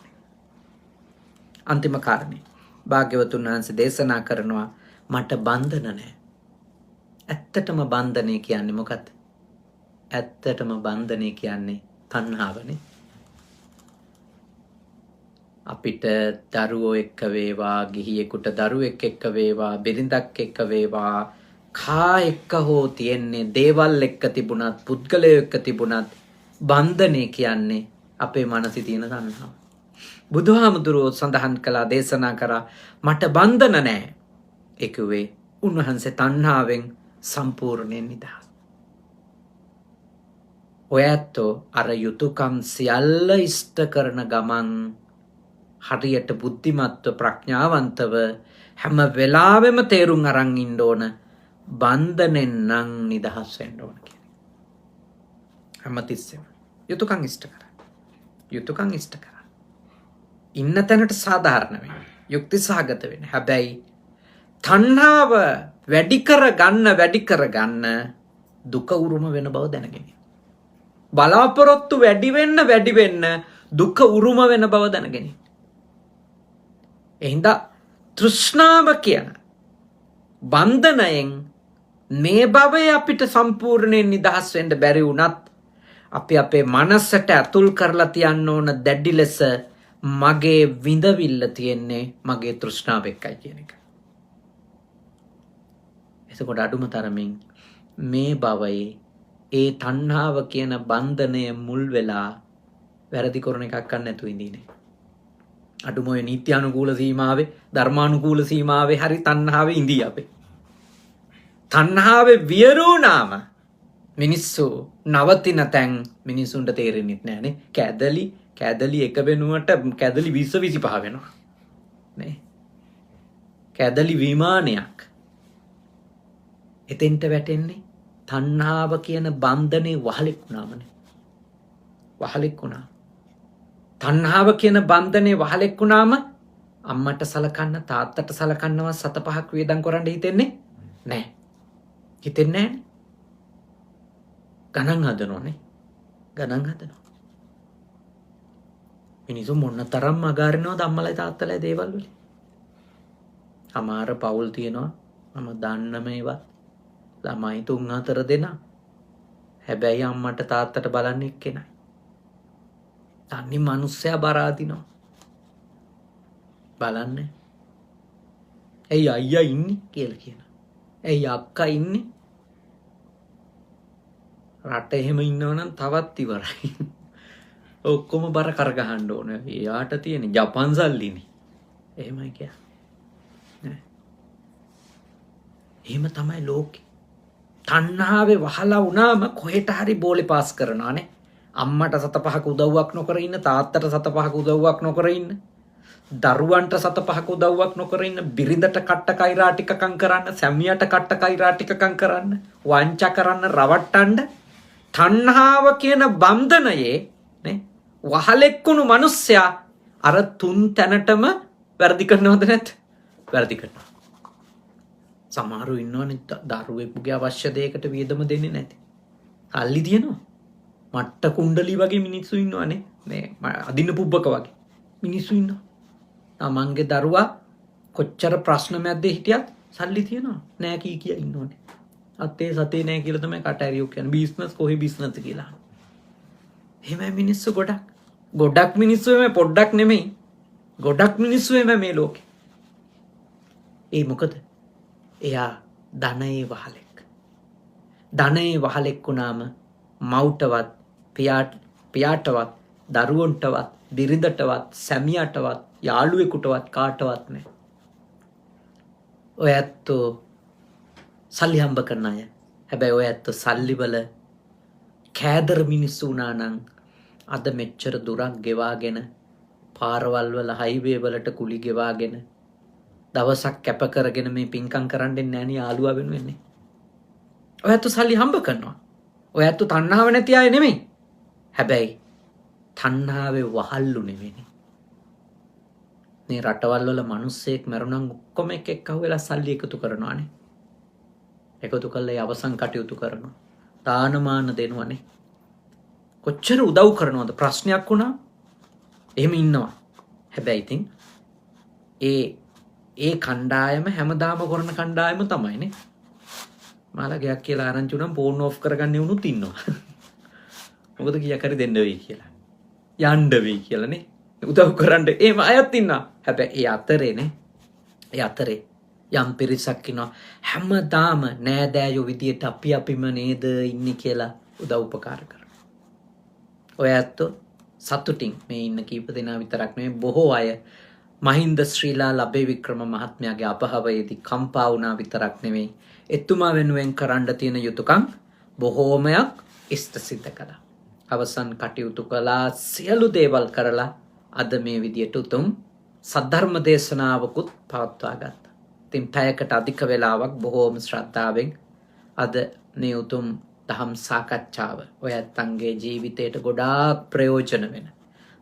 අන්තිම කාරණේ භාග්‍යවතුන් වහන්සේ දේශනා කරනවා මට බන්ධන නැහැ. ඇත්තටම බන්ධනය කියන්නේ මොකක්ද? ඇත්තටම බන්ධනය කියන්නේ තණ්හාවනේ. අපිට දරුවෝ එක්ක වේවා, ගිහියෙකුට දරුවෙක් එක්ක වේවා, බිරිඳක් එක්ක වේවා, කා එක්ක හෝ තියෙන්නේ දේවල් එක්ක තිබුණත්, පුද්ගලයෝ එක්ක තිබුණත් බන්ධනය කියන්නේ අපේ මනසේ තියෙන තණ්හාව. බුදුහාමුදුරුවෝ සඳහන් කළා, දේශනා කරා මට බන්ධන නැහැ. ඒ කිව්වේ උන්වහන්සේ තණ්හාවෙන් සම්පූර්ණයෙන් නිදහස්. ඔය ඇත්තෝ අර යුතුයකම් සියල්ල ඉෂ්ට කරන ගමන් හරියට බුද්ධිමත්ව ප්‍රඥාවන්තව හැම වෙලාවෙම තේරුම් අරන් ඉන්න ඕන බන්ධනෙන් නම් නිදහස් වෙන්න ඕන කියන්නේ. හැමතිස්සෙම යුතුයකම් ඉෂ්ට කරා. යුතුයකම් ඉෂ්ට කරා. ඉන්න තැනට සාධාරණ වෙන්න. යුක්ති සහගත වෙන්න. හැබැයි තණ්හාව වැඩි කරගන්න දුක උරුම වෙන බව දැනගෙන. බලාපොරොත්තු වැඩි වෙන්න දුක උරුම වෙන බව දැනගෙන. එහින්දා තෘෂ්ණාව කියන බන්ධනයෙන් මේ භවයේ අපිට සම්පූර්ණයෙන් නිදහස් වෙන්න බැරි වුණත් අපි අපේ මනසට ඇතුල් කරලා තියන්න ඕන දැඩි ලෙස මගේ විඳවිල්ල තියෙන්නේ මගේ තෘෂ්ණාව එක්කයි කියන එක. එතකොට අඩුම තරමින් මේ භවයේ ඒ තණ්හාව කියන බන්ධනය මුල් වෙලා වැරදි කරන එකක් ගන්න නැතුව ඉඳින්නේ. අඩුම ඔය නීත්‍යානුකූල සීමාවේ, ධර්මානුකූල සීමාවේ හරි තණ්හාවේ ඉඳී අපි. තණ්හාවේ වියරුණාම මිනිස්සු නවතින තැන් මිනිසුන්ට තේරෙන්නේ නැහනේ. කැදලි එක වෙනුවට කැදලි 20 25 වෙනවා. නේ? කැදලි විමානයක්. එතෙන්ට වැටෙන්නේ තණ්හාව කියන බන්ධනේ වහලෙක් වුණාමනේ. වහලෙක් වුණා. තණ්හාව කියන බන්ධනේ වහලෙක් වුණාම අම්මට සලකන්න, තාත්තට සලකන්නවත් 7-5ක් වේදම් කරන්න හිතෙන්නේ නැහැ. හිතෙන්නේ නැහැ. ගණන් හදනෝනේ. ගණන් හදනවා. මිනිස්සු මොන තරම් අගාරිනවද අම්මලයි තාත්තලයි දේවල් වලින්. අමාර පවුල් තියෙනවා. මම දන්නම ඒවා. ළමයි 3-4 දෙනා. හැබැයි අම්මට තාත්තට බලන්න එක්කෙනයි. තනි මිනිස්සයා බර අදිනවා. බලන්න. ඇයි අයියා ඉන්නේ කියලා කියනවා. ඇයි අක්කා ඉන්නේ? රට එහෙම ඉන්නවනම් තවත් ඉවරයි. ඔක්කොම බර කරගහන්න ඕන. එයාට තියෙන ජපන් සල්ලිනේ. එහෙමයි කියන්නේ. එහෙම තමයි ලෝකේ. තණ්හාවේ වහලා වුණාම කොහෙට හරි බෝලේ පාස් කරනවානේ. අම්මට 7-5ක උදව්වක් නොකර ඉන්න, තාත්තට 7-5ක උදව්වක් නොකර ඉන්න, දරුවන්ට 7-5ක උදව්වක් නොකර ඉන්න, බිරිඳට කට්ට කෛරා ටිකකම් කරන්න, සැමියාට කට්ට කෛරා ටිකකම් කරන්න, වංචා කරන්න, රවට්ටන්න තණ්හාව කියන බන්ධනයේ නේ වහලෙක්කුණු මිනිස්සයා අර 3 තැනටම වැරදි කරනවද නැත්? වැරදි කරනවා. සමහරව ඉන්නවනේ දරුවෙකුගේ අවශ්‍ය දෙයකට වියදම දෙන්නේ නැති. සල්ලි තියෙනවා. මට්ට කුණ්ඩලි වගේ මිනිස්සු ඉන්නවනේ. මේ අදින්න පුබ්බක වගේ මිනිස්සු ඉන්නවා. තමන්ගේ දරුවා කොච්චර ප්‍රශ්න මැද්දේ හිටියත් සල්ලි තියෙනවා. නෑ කී කිය ඉන්නෝනේ. අතේ සතේ නැහැ කියලා තමයි කටහැරියෝ කියන්නේ. බිස්නස් කොහේ බිස්නස් කියලා. එහෙමයි මිනිස්සු ගොඩක්. ගොඩක් මිනිස්සු එමේ පොඩ්ඩක් නෙමෙයි. ගොඩක් මිනිස්සු එමේ මේ ලෝකේ. ඒ මොකද? එයා ධනයේ වහලෙක්. ධනයේ වහලෙක් වුණාම මව්ටවත් පියාටවත් දරුවන්ටවත් බිරිඳටවත් සැමියාටවත් යාළුවෙකුටවත් කාටවත් නැහැ. ඔය ඇත්තෝ සල්ලි හම්බ කරන අය. හැබැයි ඔය ඇත්තෝ සල්ලි වල කෑදර මිනිස්සු වුණා නම් අද මෙච්චර දුරක් ගෙවාගෙන පාරවල් වල හයිවේ වලට කුලි ගෙවාගෙන දවසක් කැප කරගෙන මේ පින්කම් කරන්න දෙන්නේ නැහැ නේ යාළුවා වෙනුවෙන්නේ. ඔය ඇත්තෝ සල්ලි හම්බ කරනවා. ඔය ඇත්තෝ තණ්හාව නැති අය නෙමෙයි. හැබැයි තණ්හාවේ වහල්ලු නෙවෙයි. මේ රටවල් වල මිනිස්සෙක් මරුණම් ඔක්කොම එක අහුවෙලා සල්ලි එකතු කරනවානේ. එකතු කරලා ඒ අවසන් කටයුතු කරනවා. දානමාන දෙනවනේ. කොච්චර උදව් කරනවද ප්‍රශ්නයක් වුණා? එහෙම ඉන්නවා. හැබැයි ඉතින් ඒ කණ්ඩායම හැමදාම කරන කණ්ඩායම තමයිනේ. මාලා ගයක් කියලා ආරංචි උනම් ෆෝන් ඕෆ් කරගන්න උනුත් ඉන්නවා. මොකද කීයක් හරි දෙන්න වෙයි කියලා. යන්න වෙයි කියලානේ. උදව් කරන්න එහෙම අයත් ඉන්නවා. හැබැයි ඒ අතරේ යම් පිරිසක් ඉන්නවා හැමදාම නෑදෑයෝ විදියට අපිම නේද ඉන්නේ කියලා උදව් උපකාර කරනවා. ඔය ඇත්තෝ සතුටින් මේ ඉන්න කීප දෙනා විතරක් නෙවෙයි බොහෝ අය මහින්ද ශ්‍රීලා ලබේ වික්‍රම මහත්මයාගේ අපහවයේදී කම්පා වුණා විතරක් නෙවෙයි එතුමා වෙනුවෙන් කරන්න තියෙන යුතුයකම් බොහෝමයක් ඉෂ්ට සිද්ධ කළා. අවසන් කටයුතු කළා සියලු දේවල් කරලා අද මේ විදියට උතුම් සද්ධර්ම දේශනාවකුත් පවත්වා ගත්තා. ඉතින් පැයකට අධික වෙලාවක් බොහෝම ශ්‍රද්ධාවෙන් අද මේ උතුම් දහම් සාකච්ඡාව ඔය ඇත්තන්ගේ ජීවිතයට ගොඩාක් ප්‍රයෝජන වෙන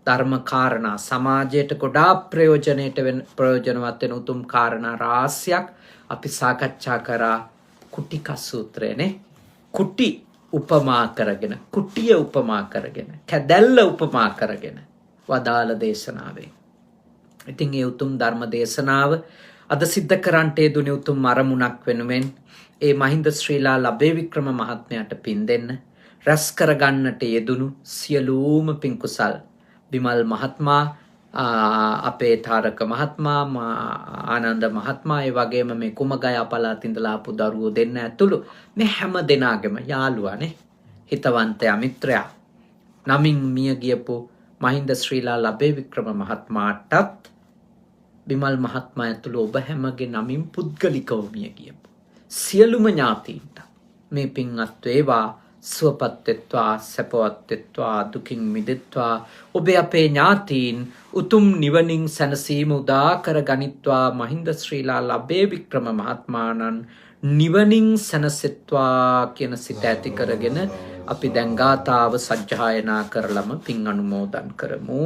ධර්ම කාරණා සමාජයට ගොඩාක් ප්‍රයෝජනවත් වෙන උතුම් කාරණා රාශියක් අපි සාකච්ඡා කරා කුටික සූත්‍රයනේ. කුටි උපමා කරගෙන කුටිය උපමා කරගෙන කැදැල්ල උපමා කරගෙන වදාළ දේශනාවේ. ඉතින් ඒ උතුම් ධර්ම දේශනාව අද සිද්ධ කරන්නට යෙදුනේ උතුම් අරමුණක් වෙනුවෙන් ඒ මහින්ද ශ්‍රීලා ලබේ වික්‍රම මහත්මයාට පින් දෙන්න රැස් කරගන්නට යෙදුණු සියලුම පින් කුසල් විමල් මහත්මයා අපේ තාරක මහත්මයා ආනන්ද මහත්මයා ඒ වගේම මේ කුමගයා පළාත ඉඳලා ආපු දරුවෝ දෙන්න ඇතුළු මේ හැම දෙනාගේම යාළුවානේ හිතවන්තයා මිත්‍රයා නමින් මිය ගියපු මහින්ද ශ්‍රීලා ලබේ වික්‍රම මහත්මයාටත් විමල් මහත්මයා ඇතුළු ඔබ හැමගේ නමින් පුද්ගලිකව මිය ගියපු සියලුම ඥාතීන්ට මේ පින්වත් වේවා සුවපත් වෙත්වා සැපවත් වෙත්වා දුකින් මිදෙත්වා ඔබේ අපේ ඥාතීන් උතුම් නිවනින් සැනසීම උදා කර ගනිත්වා මහින්ද ශ්‍රීලා ලබේ වික්‍රම මහත්මයාණන් නිවනින් සැනසෙත්වා කියන සිත ඇති කරගෙන අපි දැන් ගාථාව සජ්ජායනා කරලම පින් අනුමෝදන් කරමු.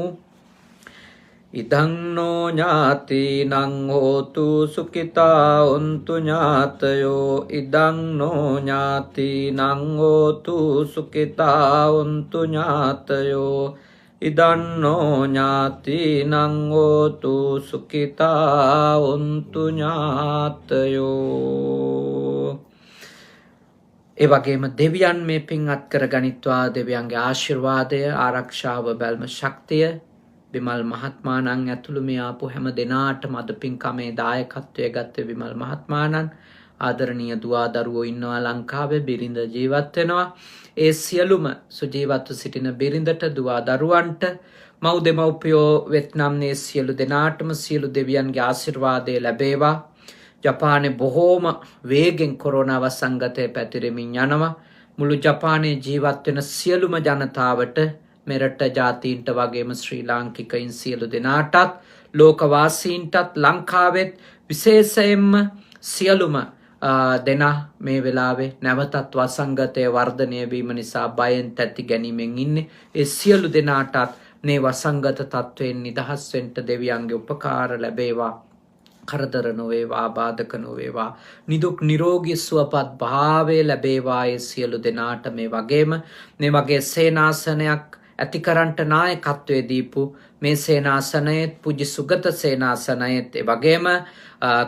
ඉදංනෝ ඥාතිනං හෝතු සුඛිතා උන්තු ඥාතයෝ ඉදංනෝ ඥාතිනං හෝතු සුඛිතා උන්තු ඥාතයෝ ඉදංනෝ ඥාතිනං හෝතු සුඛිතා උන්තු ඥාතයෝ. ඒ වගේම දෙවියන් මේ පින් අත් කර ගනිත්වා දෙවියන්ගේ ආශිර්වාදය ආරක්ෂාව බැල්ම ශක්තිය විමල් මහත්මාණන් ඇතුළු මේ ආපු හැම දෙනාටම අද පින්කමේ දායකත්වය ගත්තේ විමල් මහත්මාණන්. ආදරණීය දුවා දරුවෝ ඉන්නවා ලංකාවේ බිරිඳ ජීවත් වෙනවා. ඒ සියලුම සුජීවත්ව සිටින බිරිඳට දුවා දරුවන්ට මව් දෙමව්පියෝ වෙත්නම් මේ සියලු දෙනාටම සියලු දෙවියන්ගේ ආශිර්වාදය ලැබේවා. ජපානයේ බොහෝම වේගෙන් කොරෝනා වසංගතය පැතිරෙමින් යනවා. මුළු ජපානයේ ජීවත් වෙන සියලුම ජනතාවට මෙරට ජාතීන්ට වගේම ශ්‍රී ලාංකිකයින් සියලු දෙනාටත් ලෝකවාසීන්ටත් ලංකාවෙත් විශේෂයෙන්ම සියලුම දෙනා මේ වෙලාවේ නැවතත් වසංගතය වර්ධනය වීම නිසා බයෙන් තැති ගැනීමෙන් ඉන්නේ. ඒ සියලු දෙනාටත් මේ වසංගත තත්වයෙන් නිදහස් වෙන්න දෙවියන්ගේ උපකාර ලැබේවා. කරදර නොවේවා බාධක නොවේවා නිදුක් නිරෝගී සුවපත් භාවය ලැබේවා. ඒ සියලු දෙනාට මේ වගේම මේ වගේ සේනාසනයක් ඇතිකරන්ට නායකත්වයේ දීපු මේ සේනාසනයේත් පුජි සුගත සේනාසනයේත් ඒ වගේම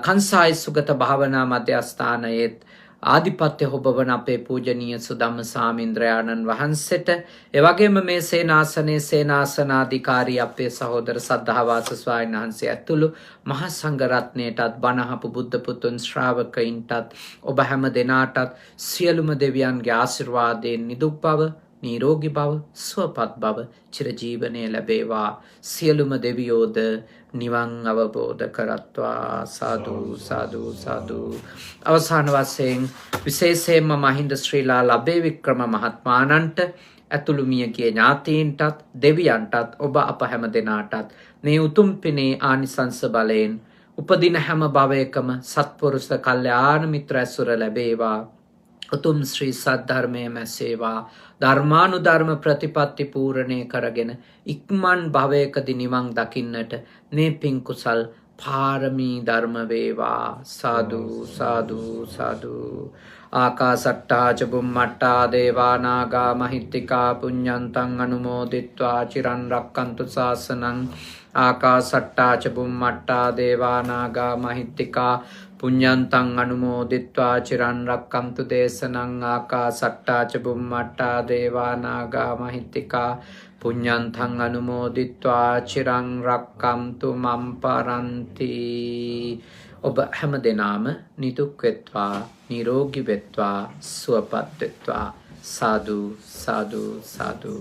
කංසායි සුගත භාවනා මධ්‍යස්ථානයේත් ආධිපත්‍ය හොබවන අපේ පූජනීය සුදම්ම සාමීන්ද්‍රයාණන් වහන්සේට එවැගේම මේ සේනාසනයේ සේනාසනාධිකාරී අපේ සහෝදර සද්ධාවාස ස්වාමීන් වහන්සේ ඇතුළු මහා සංඝ රත්නයටත් බණහපු බුද්ධ පුතුන් ශ්‍රාවකයින්ටත් ඔබ හැම දෙනාටත් සියලුම දෙවියන්ගේ ආශිර්වාදයෙන් නිදුක් බව නිරෝගී බව සුවපත් බව චිරජීවනය ලැබේවා සියලුම දෙවියෝද නිවන් අවබෝධ කරත්වා සාදු සාදු සාදු අවසාන වශයෙන් විශේෂයෙන්ම මහින්ද ශ්‍රීලා ලබේ වික්‍රම මහත්මාණන්ට ඇතුළු මියගිය ඥාතීන්ටත් දෙවියන්ටත් ඔබ අප හැම දෙනාටත් මේ උතුම් පිනේ ආනිසංස බලයෙන් උපදින හැම භවයකම සත්පුරුෂ කල්යාණ මිත්‍ර ඇසුර ලැබේවා උතුම් ශ්‍රී සද්ධර්මයේ මැසේවා ධර්මානුධර්ම ප්‍රතිපත්ති පූර්ණේ කරගෙන ඉක්මන් භවයකදී නිවන් දකින්නට මේ පින් කුසල් පාරමී ධර්ම වේවා සාදු සාදු සාදු ආකාසට්ටා ච බුම්මට්ටා දේවා නාග මහිත්‍තිකා පුඤ්ඤන්තං අනුමෝදිත්වා චිරන් රක්칸තු ශාසනං ආකාසට්ටා ච බුම්මට්ටා දේවා නාග මහිත්‍තිකා පුඤ්ඤන්තං අනුමෝදිත්වා චිරන් රක්칸තු දේශනං ආකාසට්ටා ච බුම්මට්ටා දේවා නාග මහිත්‍තිකා පුඤ්ඤන්තං අනුමෝදිත්වා චිරන් රක්칸තු මම් පරන්ති ඔබ හැම දෙනාම නිදුක් වෙත්වා නිරෝගී වෙත්වා සුවපත් වෙත්වා සාදු සාදු සාදු